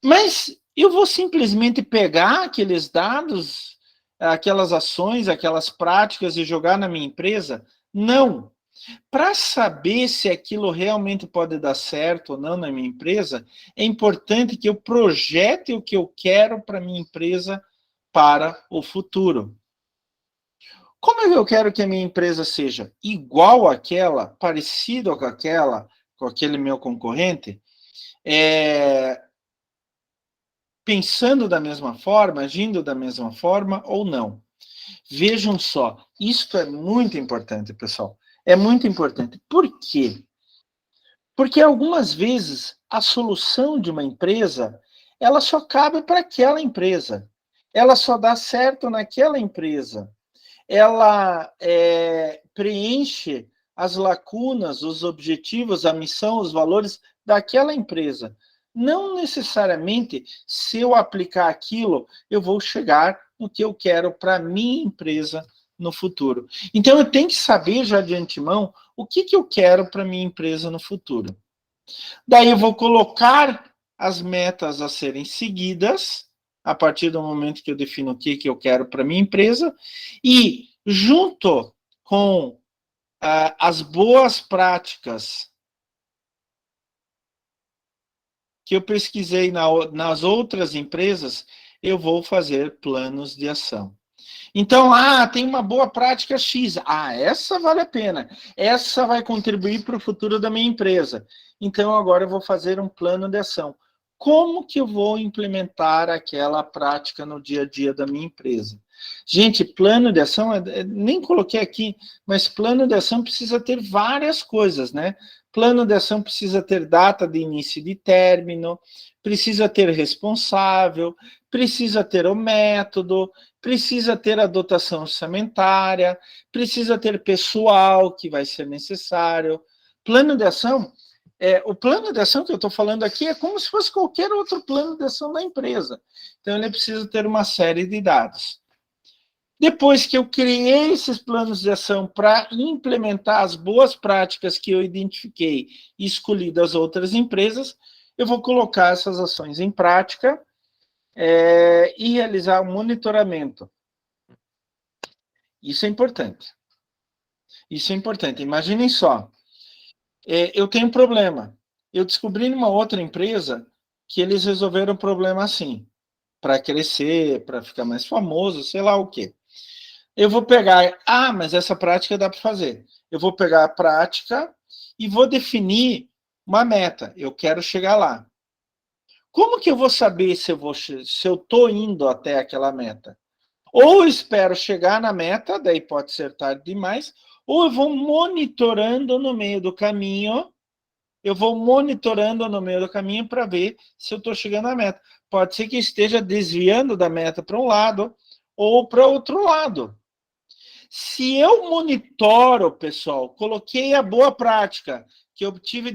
Mas eu vou simplesmente pegar aqueles dados, aquelas ações, aquelas práticas e jogar na minha empresa? Não. Para saber se aquilo realmente pode dar certo ou não na minha empresa, é importante que eu projete o que eu quero para a minha empresa para o futuro. Como é que eu quero que a minha empresa seja igual àquela, parecida com aquela, com aquele meu concorrente? Pensando da mesma forma, agindo da mesma forma ou não? Vejam só, isso é muito importante, pessoal. É muito importante. Por quê? Porque algumas vezes a solução de uma empresa, ela só cabe para aquela empresa. Ela só dá certo naquela empresa. Ela preenche as lacunas, os objetivos, a missão, os valores daquela empresa. Não necessariamente, se eu aplicar aquilo, eu vou chegar no que eu quero para a minha empresa no futuro. Então, eu tenho que saber já de antemão o que eu quero para a minha empresa no futuro. Daí, eu vou colocar as metas a serem seguidas, a partir do momento que eu defino o que eu quero para a minha empresa, e junto com as boas práticas que eu pesquisei nas outras empresas, eu vou fazer planos de ação. Então, tem uma boa prática X. Essa vale a pena. Essa vai contribuir para o futuro da minha empresa. Então, agora eu vou fazer um plano de ação. Como que eu vou implementar aquela prática no dia a dia da minha empresa? Gente, plano de ação, nem coloquei aqui, mas plano de ação precisa ter várias coisas, né? Plano de ação precisa ter data de início e de término, precisa ter responsável, precisa ter o método, precisa ter a dotação orçamentária, precisa ter pessoal que vai ser necessário. Plano de ação, o plano de ação que eu estou falando aqui é como se fosse qualquer outro plano de ação da empresa. Então, ele precisa ter uma série de dados. Depois que eu criei esses planos de ação para implementar as boas práticas que eu identifiquei e escolhi das outras empresas, eu vou colocar essas ações em prática e realizar um monitoramento. Isso é importante. Isso é importante. Imaginem só, eu tenho um problema. Eu descobri numa outra empresa que eles resolveram o problema assim, para crescer, para ficar mais famoso, sei lá o quê. Eu vou pegar, mas essa prática dá para fazer. Eu vou pegar a prática e vou definir uma meta. Eu quero chegar lá. Como que eu vou saber se eu estou indo até aquela meta? Ou eu espero chegar na meta, daí pode ser tarde demais, ou eu vou monitorando no meio do caminho, para ver se eu estou chegando à meta. Pode ser que eu esteja desviando da meta para um lado ou para outro lado. Se eu monitoro, pessoal, coloquei a boa prática que eu obtive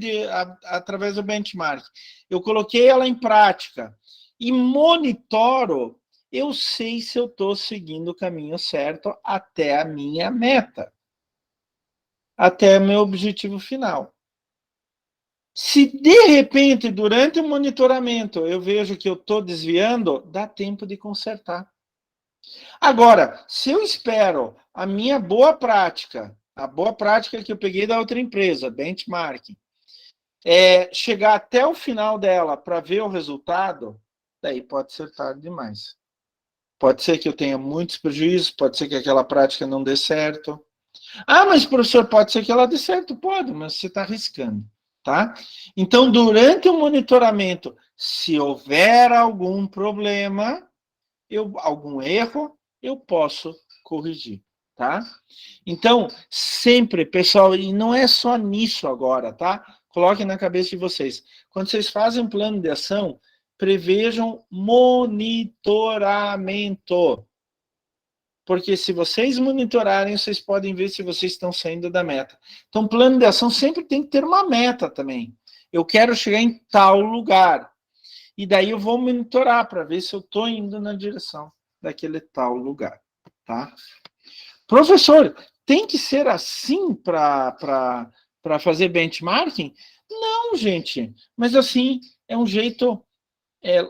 através do benchmark, eu coloquei ela em prática e monitoro, eu sei se eu estou seguindo o caminho certo até a minha meta, até o meu objetivo final. Se de repente, durante o monitoramento, eu vejo que eu estou desviando, dá tempo de consertar. Agora, se eu espero a minha boa prática, a boa prática que eu peguei da outra empresa, benchmarking, chegar até o final dela para ver o resultado, daí pode ser tarde demais. Pode ser que eu tenha muitos prejuízos, pode ser que aquela prática não dê certo. Ah, mas professor, pode ser que ela dê certo? Pode, mas você está arriscando, tá? Então, durante o monitoramento, se houver algum problema, algum erro, eu posso corrigir, tá? Então, sempre, pessoal, e não é só nisso agora, tá? Coloquem na cabeça de vocês. Quando vocês fazem um plano de ação, prevejam monitoramento. Porque se vocês monitorarem, vocês podem ver se vocês estão saindo da meta. Então, plano de ação sempre tem que ter uma meta também. Eu quero chegar em tal lugar. E daí eu vou monitorar para ver se eu estou indo na direção daquele tal lugar. Tá? Professor, tem que ser assim para fazer benchmarking? Não, gente. Mas assim, é um jeito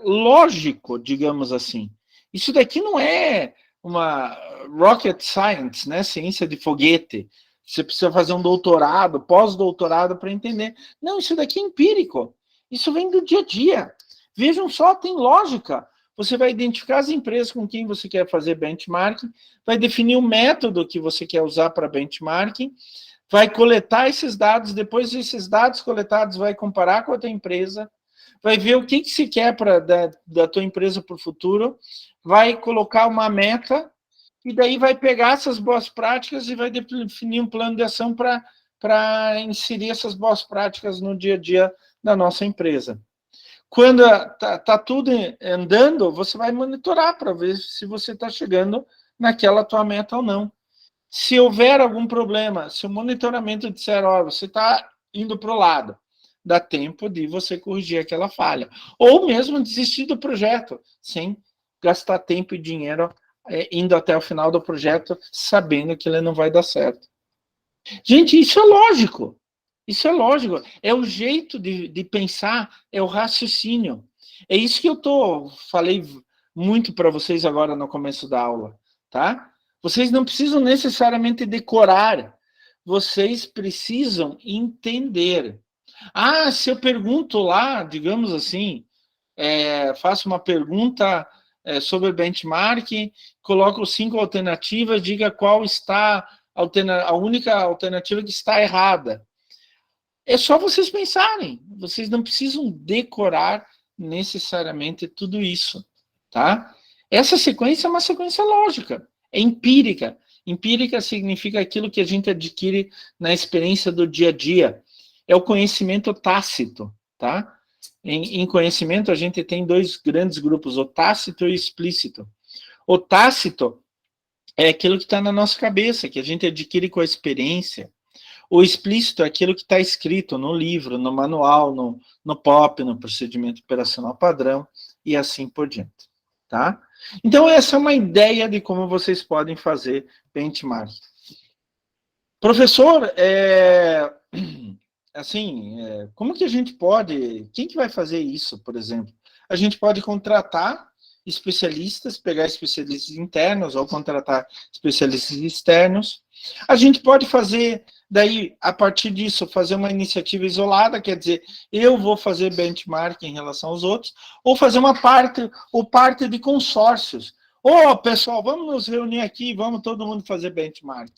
lógico, digamos assim. Isso daqui não é uma rocket science, né? Ciência de foguete. Você precisa fazer um doutorado, pós-doutorado para entender. Não, isso daqui é empírico. Isso vem do dia a dia. Vejam só, tem lógica. Você vai identificar as empresas com quem você quer fazer benchmarking, vai definir o método que você quer usar para benchmarking, vai coletar esses dados, depois desses dados coletados, vai comparar com a outra empresa, vai ver o que se quer da tua empresa para o futuro, vai colocar uma meta, e daí vai pegar essas boas práticas e vai definir um plano de ação para inserir essas boas práticas no dia a dia da nossa empresa. Quando tá tudo andando, você vai monitorar para ver se você está chegando naquela tua meta ou não. Se houver algum problema, se o monitoramento disser, ó, você está indo para o lado, dá tempo de você corrigir aquela falha. Ou mesmo desistir do projeto, sem gastar tempo e dinheiro indo até o final do projeto, sabendo que ele não vai dar certo. Gente, isso é lógico. Isso é lógico. É o jeito de pensar, é o raciocínio. É isso que falei muito para vocês agora no começo da aula, tá? Vocês não precisam necessariamente decorar, vocês precisam entender. Ah, se eu pergunto lá, digamos assim, faço uma pergunta sobre benchmark, coloco 5 alternativas, diga qual está a única alternativa que está errada. É só vocês pensarem. Vocês não precisam decorar necessariamente tudo isso, tá? Essa sequência é uma sequência lógica, é empírica. Empírica significa aquilo que a gente adquire na experiência do dia a dia. É o conhecimento tácito, tá? Em conhecimento, a gente tem 2 grandes grupos, o tácito e o explícito. O tácito é aquilo que está na nossa cabeça, que a gente adquire com a experiência. O explícito é aquilo que está escrito no livro, no manual, no POP, no procedimento operacional padrão, e assim por diante. Tá? Então, essa é uma ideia de como vocês podem fazer benchmark. Professor, como que a gente pode... Quem que vai fazer isso, por exemplo? A gente pode contratar especialistas, pegar especialistas internos ou contratar especialistas externos. A gente pode fazer, daí, a partir disso, fazer uma iniciativa isolada, quer dizer, eu vou fazer benchmark em relação aos outros, ou fazer uma parte de consórcios. Pessoal, vamos nos reunir aqui, vamos todo mundo fazer benchmark,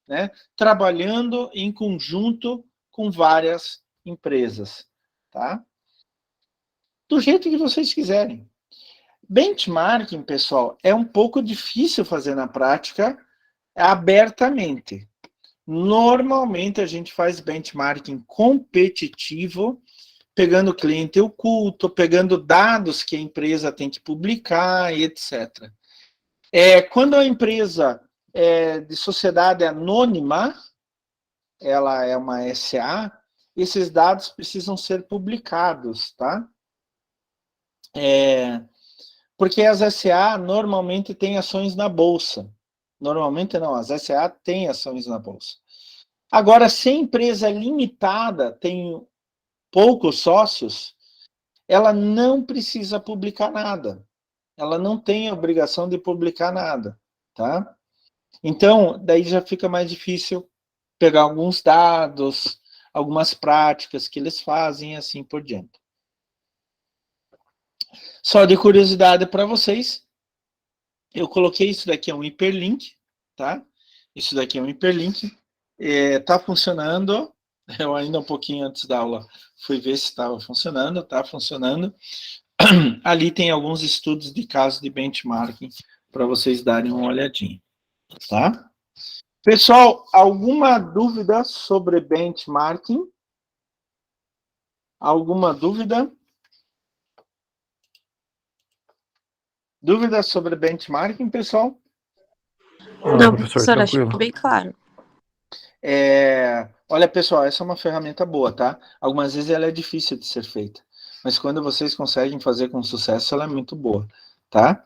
né? Trabalhando em conjunto com várias empresas, tá? Do jeito que vocês quiserem. Benchmarking, pessoal, é um pouco difícil fazer na prática abertamente. Normalmente a gente faz benchmarking competitivo, pegando cliente oculto, pegando dados que a empresa tem que publicar, etc. Quando a empresa é de sociedade anônima, ela é uma SA, esses dados precisam ser publicados, tá? Porque as SA normalmente têm ações na bolsa. Normalmente não, as SA têm ações na bolsa. Agora, se a empresa é limitada, tem poucos sócios, ela não precisa publicar nada. Ela não tem a obrigação de publicar nada, tá? Então, daí já fica mais difícil pegar alguns dados, algumas práticas que eles fazem e assim por diante. Só de curiosidade para vocês, eu coloquei isso daqui é um hiperlink, tá? Isso daqui é um hiperlink. Está funcionando. Eu ainda um pouquinho antes da aula fui ver se estava funcionando. Está funcionando. Ali tem alguns estudos de casos de benchmarking para vocês darem uma olhadinha, tá? Pessoal, alguma dúvida sobre benchmarking? Alguma dúvida? Dúvidas sobre benchmarking, pessoal? Não, professor, acho que ficou bem claro. Olha, pessoal, essa é uma ferramenta boa, tá? Algumas vezes ela é difícil de ser feita, mas quando vocês conseguem fazer com sucesso, ela é muito boa, tá?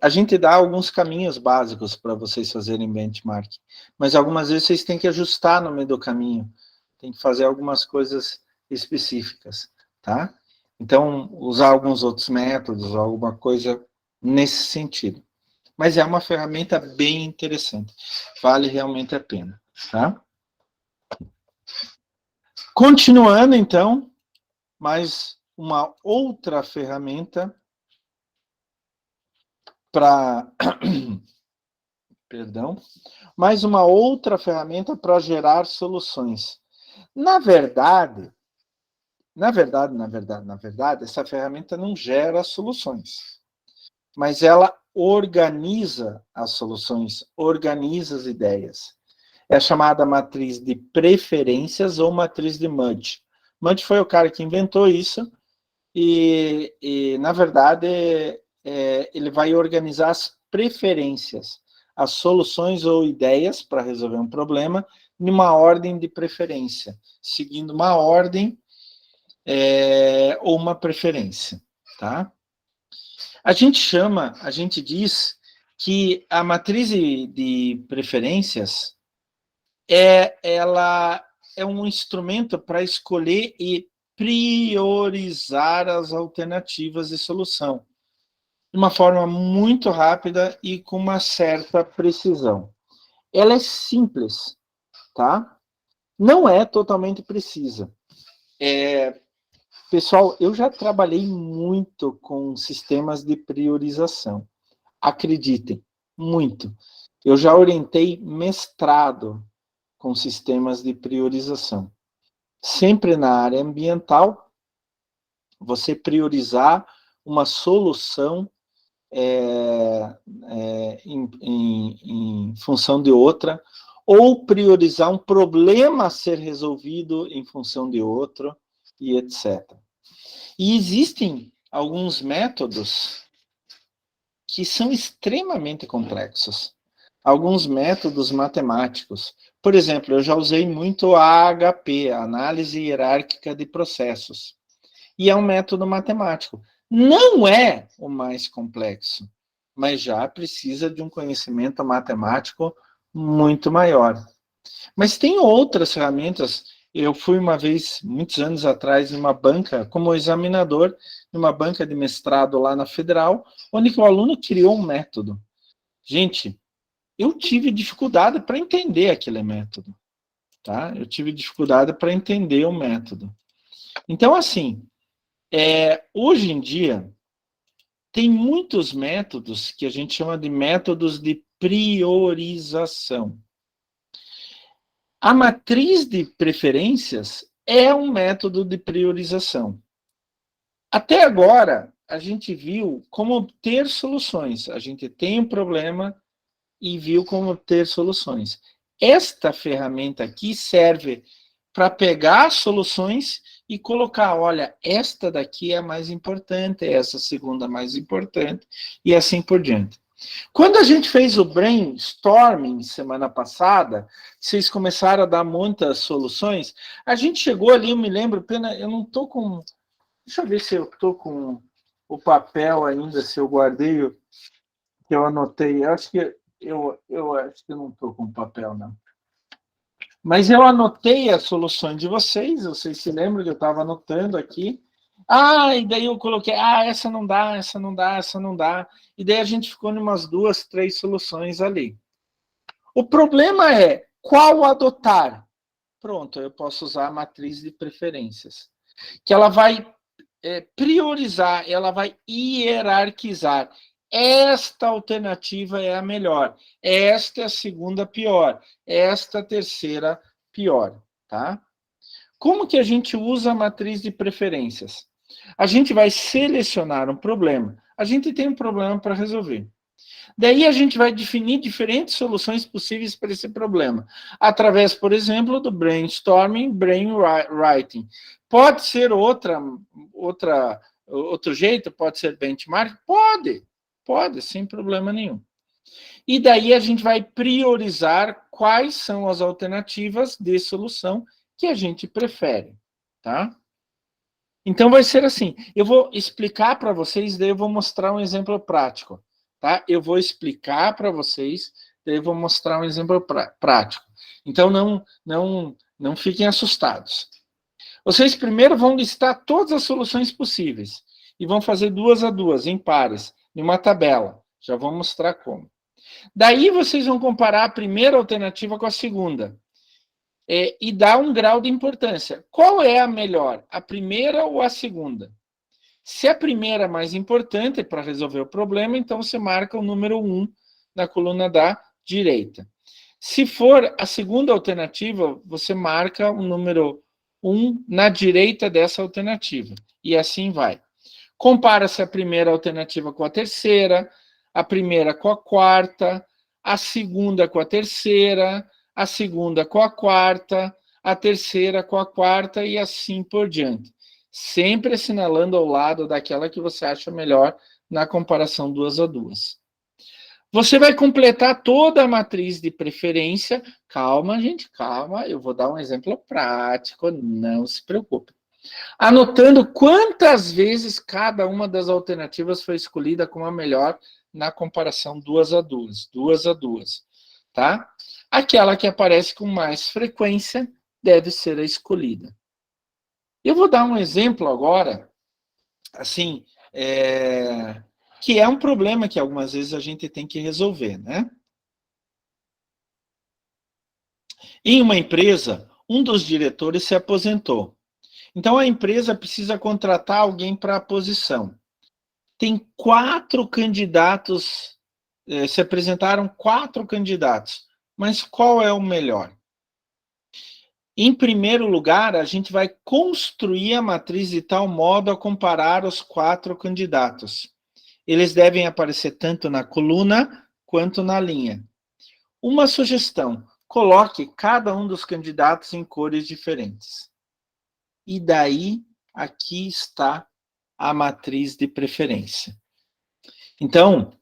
A gente dá alguns caminhos básicos para vocês fazerem benchmarking, mas algumas vezes vocês têm que ajustar no meio do caminho, tem que fazer algumas coisas específicas, tá? Então, usar alguns outros métodos, alguma coisa nesse sentido. Mas é uma ferramenta bem interessante, vale realmente a pena, tá? Continuando, então, mais uma outra ferramenta para... Perdão. Mais uma outra ferramenta para gerar soluções. Na verdade, essa ferramenta não gera soluções, mas ela organiza as soluções, organiza as ideias. É a chamada matriz de preferências ou matriz de Mudge. Mudge foi o cara que inventou isso e na verdade, ele vai organizar as preferências, as soluções ou ideias para resolver um problema, numa ordem de preferência, seguindo uma ordem ou uma preferência, tá? A gente diz que a matriz de preferências ela é um instrumento para escolher e priorizar as alternativas de solução, de uma forma muito rápida e com uma certa precisão. Ela é simples, tá? Não é totalmente precisa. Pessoal, eu já trabalhei muito com sistemas de priorização. Acreditem, muito. Eu já orientei mestrado com sistemas de priorização. Sempre na área ambiental, você priorizar uma solução em função de outra, ou priorizar um problema a ser resolvido em função de outro, e etc. E existem alguns métodos que são extremamente complexos. Alguns métodos matemáticos. Por exemplo, eu já usei muito a AHP, Análise Hierárquica de Processos. E é um método matemático. Não é o mais complexo, mas já precisa de um conhecimento matemático muito maior. Mas tem outras ferramentas. Eu fui uma vez, muitos anos atrás, numa banca, como examinador, numa banca de mestrado lá na Federal, onde o aluno criou um método. Gente, eu tive dificuldade para entender aquele método, tá? Eu tive dificuldade para entender o método. Então, assim, hoje em dia, tem muitos métodos que a gente chama de métodos de priorização. A matriz de preferências é um método de priorização. Até agora, a gente viu como obter soluções. A gente tem um problema e viu como obter soluções. Esta ferramenta aqui serve para pegar as soluções e colocar, olha, esta daqui é a mais importante, essa segunda mais importante, e assim por diante. Quando a gente fez o brainstorming semana passada, vocês começaram a dar muitas soluções, a gente chegou ali, eu me lembro, pena, eu não estou com... Deixa eu ver se eu estou com o papel ainda, se eu guardei, que eu anotei. Eu acho que eu não estou com papel, não. Mas eu anotei as soluções de vocês se lembram que eu estava anotando aqui. E daí eu coloquei, essa não dá, essa não dá, essa não dá. E daí a gente ficou em umas 2, 3 soluções ali. O problema é, qual adotar? Pronto, eu posso usar a matriz de preferências, que ela vai priorizar, ela vai hierarquizar. esta alternativa é a melhor, esta é a segunda pior, esta a terceira pior, tá? Como que a gente usa a matriz de preferências? A gente vai selecionar um problema. A gente tem um problema para resolver. Daí a gente vai definir diferentes soluções possíveis para esse problema, através, por exemplo, do brainstorming, brainwriting. Pode ser outro jeito, pode ser benchmark? Pode, sem problema nenhum. E daí a gente vai priorizar quais são as alternativas de solução que a gente prefere, tá? Então vai ser assim, eu vou explicar para vocês, daí eu vou mostrar um exemplo prático, tá? Eu vou explicar para vocês, daí eu vou mostrar um exemplo prático. Então não fiquem assustados. Vocês primeiro vão listar todas as soluções possíveis e vão fazer 2 a 2, em pares, em uma tabela. Já vou mostrar como. Daí vocês vão comparar a primeira alternativa com a segunda. E dar um grau de importância. Qual é a melhor? A primeira ou a segunda? Se a primeira é mais importante para resolver o problema, então você marca o número 1 na coluna da direita. Se for a segunda alternativa, você marca o número 1 na direita dessa alternativa. E assim vai. Compara-se a primeira alternativa com a terceira, a primeira com a quarta, a segunda com a terceira, a segunda com a quarta, a terceira com a quarta e assim por diante. Sempre assinalando ao lado daquela que você acha melhor na comparação 2 a 2. Você vai completar toda a matriz de preferência. Calma, gente, calma. Eu vou dar um exemplo prático, não se preocupe. Anotando quantas vezes cada uma das alternativas foi escolhida como a melhor na comparação 2 a 2. 2 a 2, tá? Aquela que aparece com mais frequência deve ser a escolhida. Eu vou dar um exemplo agora, assim, que é um problema que algumas vezes a gente tem que resolver, né? Em uma empresa, um dos diretores se aposentou. Então, a empresa precisa contratar alguém para a posição. Tem 4 candidatos, se apresentaram 4 candidatos, mas qual é o melhor? Em primeiro lugar, a gente vai construir a matriz de tal modo a comparar os 4 candidatos. Eles devem aparecer tanto na coluna quanto na linha. Uma sugestão, coloque cada um dos candidatos em cores diferentes. E daí, aqui está a matriz de preferência. Então,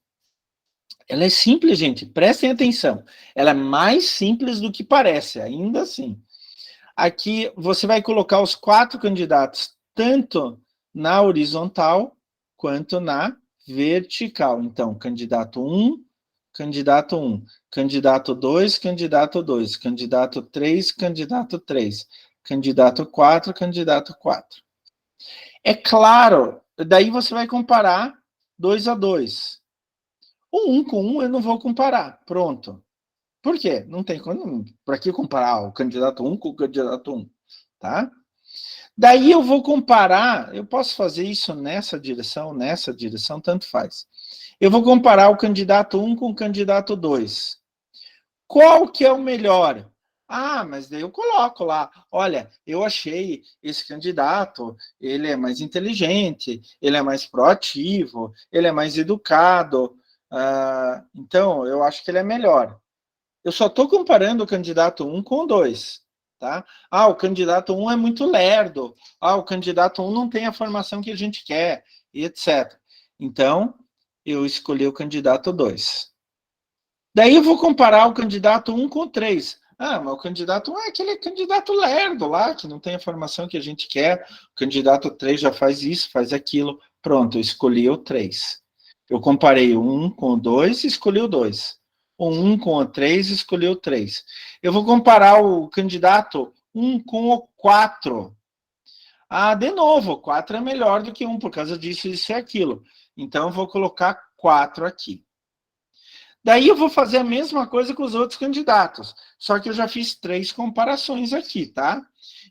ela é simples, gente, prestem atenção. Ela é mais simples do que parece, ainda assim. Aqui, você vai colocar os 4 candidatos, tanto na horizontal, quanto na vertical. Então, candidato 1, candidato 1, candidato 2, candidato 2, candidato 3, candidato 3, candidato 4, candidato 4. É claro, daí você vai comparar 2 a 2. O 1 com 1 eu não vou comparar, pronto. Por quê? Não tem como, para que comparar o candidato 1 com o candidato 1, tá? Daí eu vou comparar, eu posso fazer isso nessa direção, tanto faz. Eu vou comparar o candidato 1 com o candidato 2. Qual que é o melhor? Ah, mas daí eu coloco lá, olha, eu achei esse candidato, ele é mais inteligente, ele é mais proativo, ele é mais educado, então eu acho que ele é melhor. Eu só estou comparando o candidato 1 com o 2, tá? Ah, o candidato 1 é muito lerdo, o candidato 1 não tem a formação que a gente quer, e etc. Então, eu escolhi o candidato 2. Daí eu vou comparar o candidato 1 com o 3. Ah, mas o candidato 1 é aquele candidato lerdo lá, que não tem a formação que a gente quer. O candidato 3 já faz isso, faz aquilo. Pronto, eu escolhi o 3. Eu comparei o 1 com o 2 e escolhi o 2. O 1 com o 3 e escolhi o 3. Eu vou comparar o candidato 1 com o 4. Ah, de novo, o 4 é melhor do que 1 por causa disso, isso e aquilo. Então, eu vou colocar 4 aqui. Daí eu vou fazer a mesma coisa com os outros candidatos, só que eu já fiz 3 comparações aqui, tá?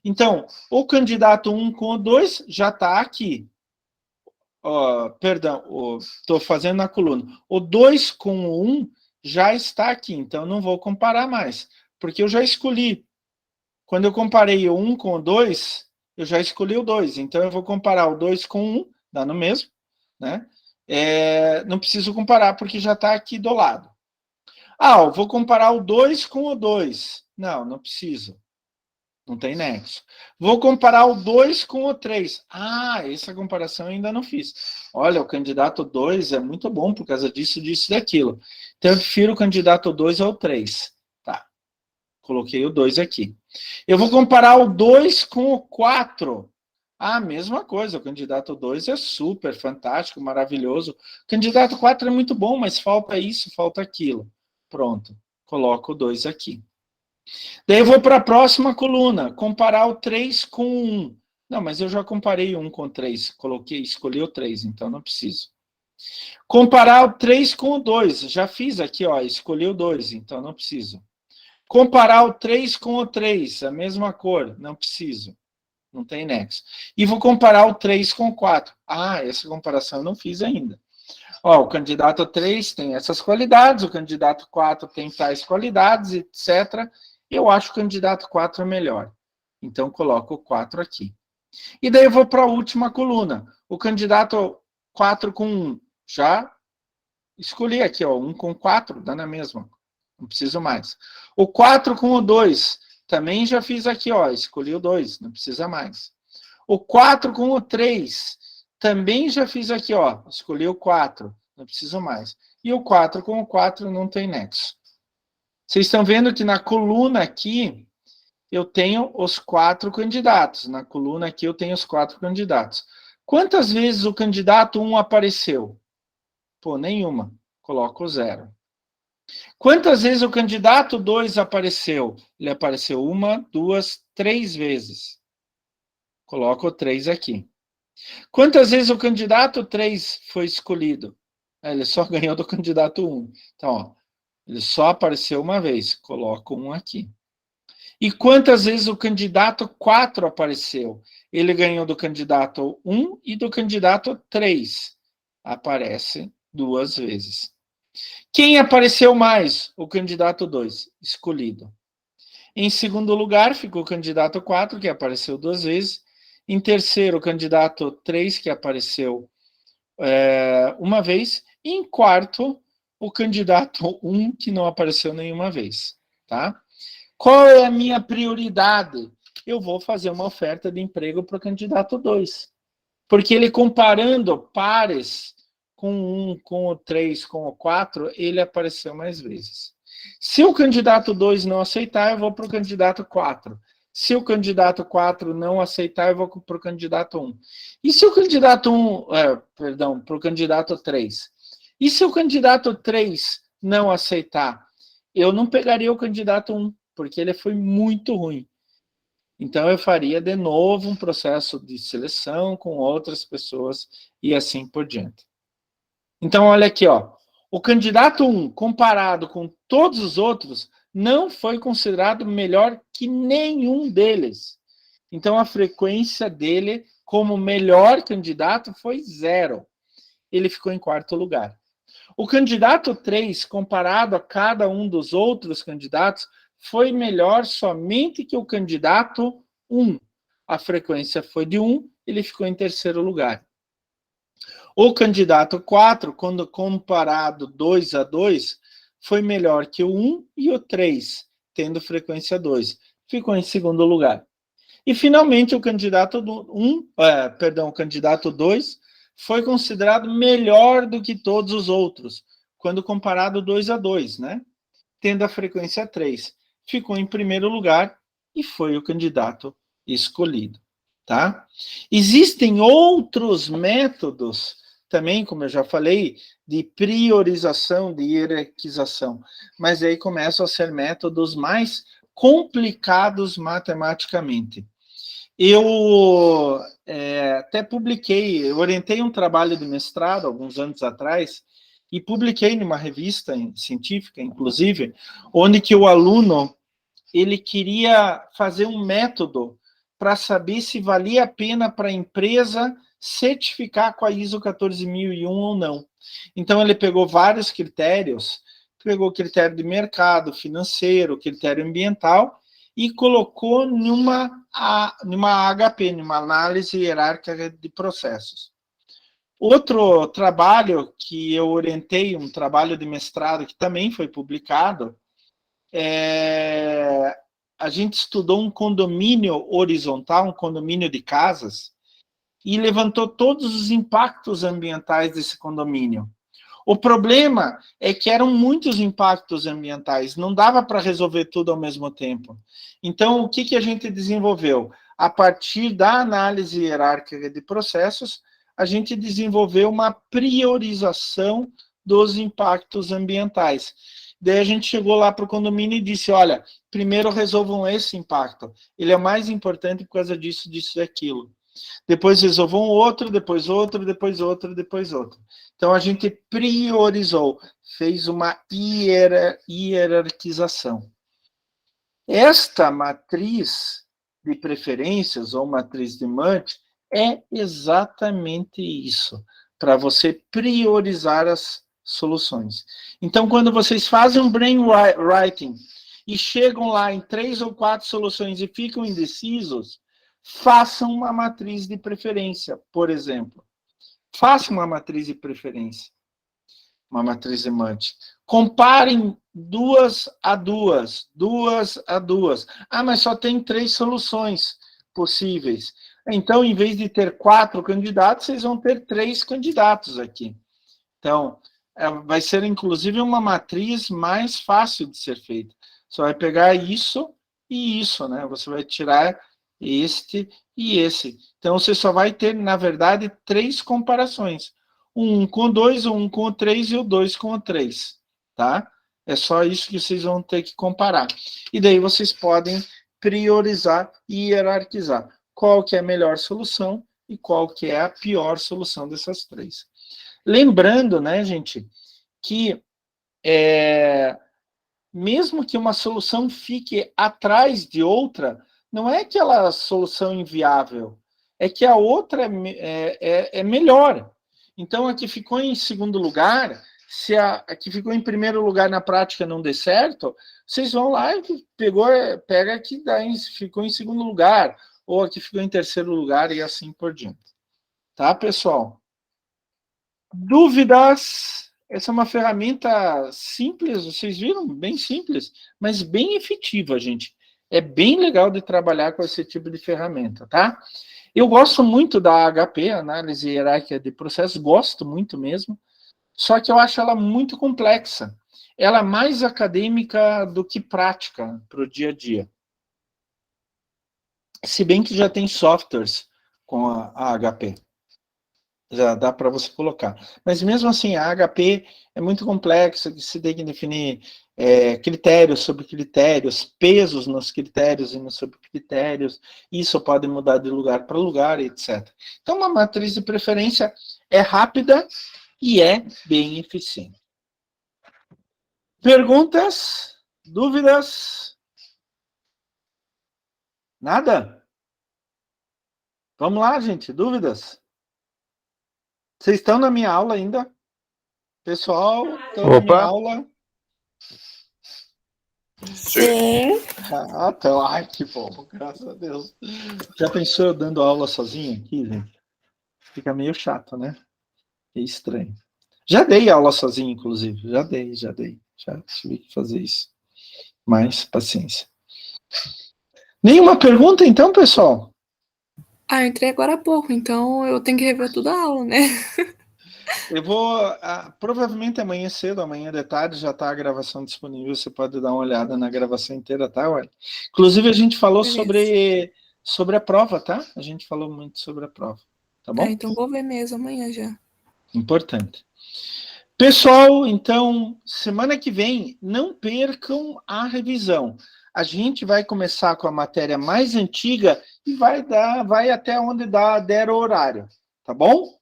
Então, o candidato 1 com o 2 já está aqui. Perdão, estou fazendo na coluna. O 2 com o 1 já está aqui, então não vou comparar mais, porque eu já escolhi. Quando eu comparei o 1 com o 2, eu já escolhi o 2, então eu vou comparar o 2 com o 1, dá no mesmo, né? Não preciso comparar, porque já está aqui do lado. Eu vou comparar o 2 com o 2. Não preciso. Não tem nexo. Vou comparar o 2 com o 3. Essa comparação eu ainda não fiz. Olha, o candidato 2 é muito bom por causa disso, disso e daquilo. Então, eu prefiro o candidato 2 ao 3. Tá. Coloquei o 2 aqui. Eu vou comparar o 2 com o 4. Mesma coisa. O candidato 2 é super, fantástico, maravilhoso. O candidato 4 é muito bom, mas falta isso, falta aquilo. Pronto. Coloco o 2 aqui. Daí eu vou para a próxima coluna, comparar o 3 com o 1. Não, mas eu já comparei o 1 com o 3, escolhi o 3, então não preciso. Comparar o 3 com o 2, já fiz aqui, escolhi o 2, então não preciso. Comparar o 3 com o 3, a mesma cor, não preciso. Não tem nexo. E vou comparar o 3 com o 4. Essa comparação eu não fiz ainda. O candidato 3 tem essas qualidades, o candidato 4 tem tais qualidades, etc. Eu acho o candidato 4 melhor. Então, coloco o 4 aqui. E daí eu vou para a última coluna. O candidato 4 com 1. Já escolhi aqui, 1 com 4, dá na mesma. Não preciso mais. O 4 com o 2. Também já fiz aqui, escolhi o 2, não precisa mais. O 4 com o 3. Também já fiz aqui, escolhi o 4, não preciso mais. E o 4 com o 4 não tem nexo. Vocês estão vendo que na coluna aqui, eu tenho os 4 candidatos. Na coluna aqui, eu tenho os 4 candidatos. Quantas vezes o candidato 1 apareceu? Nenhuma. Coloco 0. Quantas vezes o candidato 2 apareceu? Ele apareceu 1, 2, 3 vezes. Coloco 3 aqui. Quantas vezes o candidato 3 foi escolhido? Ele só ganhou do candidato 1. Então, ele só apareceu uma vez. Coloco 1 aqui. E quantas vezes o candidato 4 apareceu? Ele ganhou do candidato 1 e do candidato 3. Aparece 2 vezes. Quem apareceu mais? O candidato 2, escolhido. Em segundo lugar, ficou o candidato 4, que apareceu 2 vezes. Em terceiro, o candidato 3, que apareceu uma vez. E em quarto, o candidato 1, que não apareceu nenhuma vez. Tá? Qual é a minha prioridade? Eu vou fazer uma oferta de emprego para o candidato 2. Porque ele comparando pares com o 1, com o 3, com o 4, ele apareceu mais vezes. Se o candidato 2 não aceitar, eu vou para o candidato 4. Se o candidato 4 não aceitar, eu vou para o candidato 1. E se o candidato 1, para o candidato 3? E se o candidato 3 não aceitar? Eu não pegaria o candidato 1, porque ele foi muito ruim. Então, eu faria de novo um processo de seleção com outras pessoas e assim por diante. Então, olha aqui, o candidato 1, comparado com todos os outros, não foi considerado melhor que nenhum deles. Então, a frequência dele como melhor candidato foi 0. Ele ficou em quarto lugar. O candidato 3, comparado a cada um dos outros candidatos, foi melhor somente que o candidato 1. A frequência foi de 1, ele ficou em terceiro lugar. O candidato 4, quando comparado 2 a 2, foi melhor que o 1 e o 3, tendo frequência 2. Ficou em segundo lugar. E, finalmente, o candidato 2 foi considerado melhor do que todos os outros, quando comparado 2 a 2, né? Tendo a frequência 3. Ficou em primeiro lugar e foi o candidato escolhido. Tá? Existem outros métodos também, como eu já falei, de priorização, de hierarquização, mas aí começam a ser métodos mais complicados matematicamente. Eu até publiquei, eu orientei um trabalho de mestrado alguns anos atrás e publiquei numa revista científica, inclusive, onde que o aluno ele queria fazer um método para saber se valia a pena para a empresa certificar com a ISO 14001 ou não. Então, ele pegou vários critérios, pegou critério de mercado, financeiro, critério ambiental, e colocou numa HP, numa análise hierárquica de processos. Outro trabalho que eu orientei, um trabalho de mestrado que também foi publicado, a gente estudou um condomínio horizontal, um condomínio de casas, e levantou todos os impactos ambientais desse condomínio. O problema é que eram muitos impactos ambientais, não dava para resolver tudo ao mesmo tempo. Então, o que a gente desenvolveu? A partir da análise hierárquica de processos, a gente desenvolveu uma priorização dos impactos ambientais. Daí a gente chegou lá para o condomínio e disse, olha, primeiro resolvam esse impacto. Ele é mais importante por causa disso, disso e daquilo. Depois resolvam outro, depois outro, depois outro, depois outro. Então, a gente priorizou, fez uma hierarquização. Esta matriz de preferências, ou matriz de Mundt, é exatamente isso, para você priorizar as soluções. Então, quando vocês fazem um brainwriting e chegam lá em 3 ou 4 soluções e ficam indecisos, façam uma matriz de preferência, por exemplo. Façam uma matriz de preferência, uma matriz de Mundt. Comparem 2 a 2, 2 a 2. Ah, mas só tem 3 soluções possíveis. Então, em vez de ter 4 candidatos, vocês vão ter 3 candidatos aqui. Então, vai ser, inclusive, uma matriz mais fácil de ser feita. Você vai pegar isso e isso, né? Você vai tirar este e esse. Então, você só vai ter, na verdade, 3 comparações. Um com o 2, um com o 3 e o 2 com o 3, tá? É só isso que vocês vão ter que comparar. E daí vocês podem priorizar e hierarquizar qual que é a melhor solução e qual que é a pior solução dessas 3. Lembrando, né, gente, que mesmo que uma solução fique atrás de outra, não é aquela solução inviável, é que a outra é melhor. Então, a que ficou em segundo lugar, se a que ficou em primeiro lugar na prática não der certo, vocês vão lá e pega a que ficou em segundo lugar, ou a que ficou em terceiro lugar e assim por diante. Tá, pessoal? Dúvidas? Essa é uma ferramenta simples, vocês viram? Bem simples, mas bem efetiva, gente. É bem legal de trabalhar com esse tipo de ferramenta, tá? Eu gosto muito da HP, Análise Hierárquica de Processos, gosto muito mesmo, só que eu acho ela muito complexa. Ela é mais acadêmica do que prática para o dia a dia. Se bem que já tem softwares com a HP. Já dá para você colocar. Mas mesmo assim, a HP é muito complexa, você tem que definir critérios sobre critérios, pesos nos critérios e nos subcritérios, isso pode mudar de lugar para lugar, etc. Então, uma matriz de preferência é rápida e é bem eficiente. Perguntas? Dúvidas? Nada? Vamos lá, gente, dúvidas? Vocês estão na minha aula ainda? Pessoal, estão na minha aula? Sim. Ah, então, ai, que bom, graças a Deus. Já pensou eu dando aula sozinho aqui, gente? Fica meio chato, né? É estranho. Já dei aula sozinho, inclusive. Já dei. Já tive que fazer isso. Mas, paciência. Nenhuma pergunta, então, pessoal? Eu entrei agora há pouco, então eu tenho que rever toda a aula, né? Eu vou, provavelmente amanhã cedo, amanhã de tarde, já está a gravação disponível, você pode dar uma olhada na gravação inteira, tá, Ué? Inclusive, a gente falou sobre a prova, tá? A gente falou muito sobre a prova, tá bom? Então vou ver mesmo amanhã já. Importante. Pessoal, então, semana que vem, não percam a revisão. A gente vai começar com a matéria mais antiga e vai até onde der o horário, tá bom?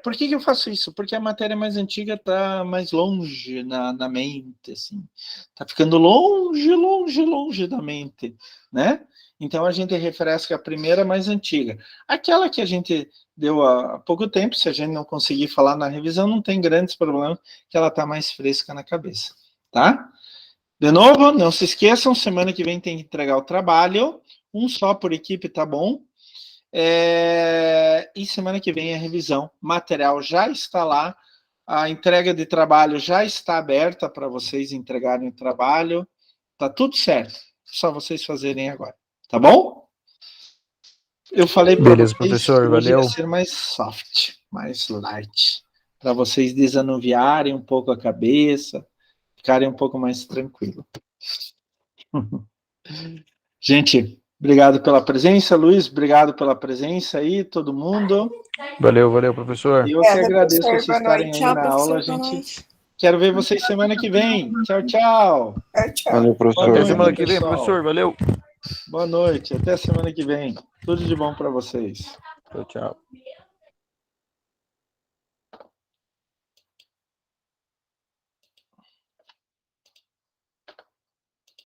Por que eu faço isso? Porque a matéria mais antiga está mais longe na mente, assim. Está ficando longe da mente, né? Então, a gente refresca a primeira mais antiga. Aquela que a gente deu há pouco tempo, se a gente não conseguir falar na revisão, não tem grandes problemas, que ela está mais fresca na cabeça, tá? De novo, não se esqueçam, semana que vem tem que entregar o trabalho, um só por equipe, tá bom? E semana que vem a revisão. Material já está lá, a entrega de trabalho já está aberta para vocês entregarem o trabalho, tá tudo certo, só vocês fazerem agora, tá bom? Eu falei para vocês professor, que hoje valeu. ia ser mais soft, mais light, para vocês desanuviarem um pouco a cabeça, ficarem um pouco mais tranquilos. Gente, obrigado pela presença. Luiz, obrigado pela presença aí, todo mundo. Valeu, professor. E eu que agradeço professor. vocês Boa estarem noite. aí Tchau, na professor. aula, Boa gente. noite. Quero ver vocês semana que vem. Tchau, tchau. Tchau. Valeu, Boa professor. Até noite, semana que vem, pessoal. professor. Valeu. Boa noite, até semana que vem. Tudo de bom para vocês. Tchau, tchau.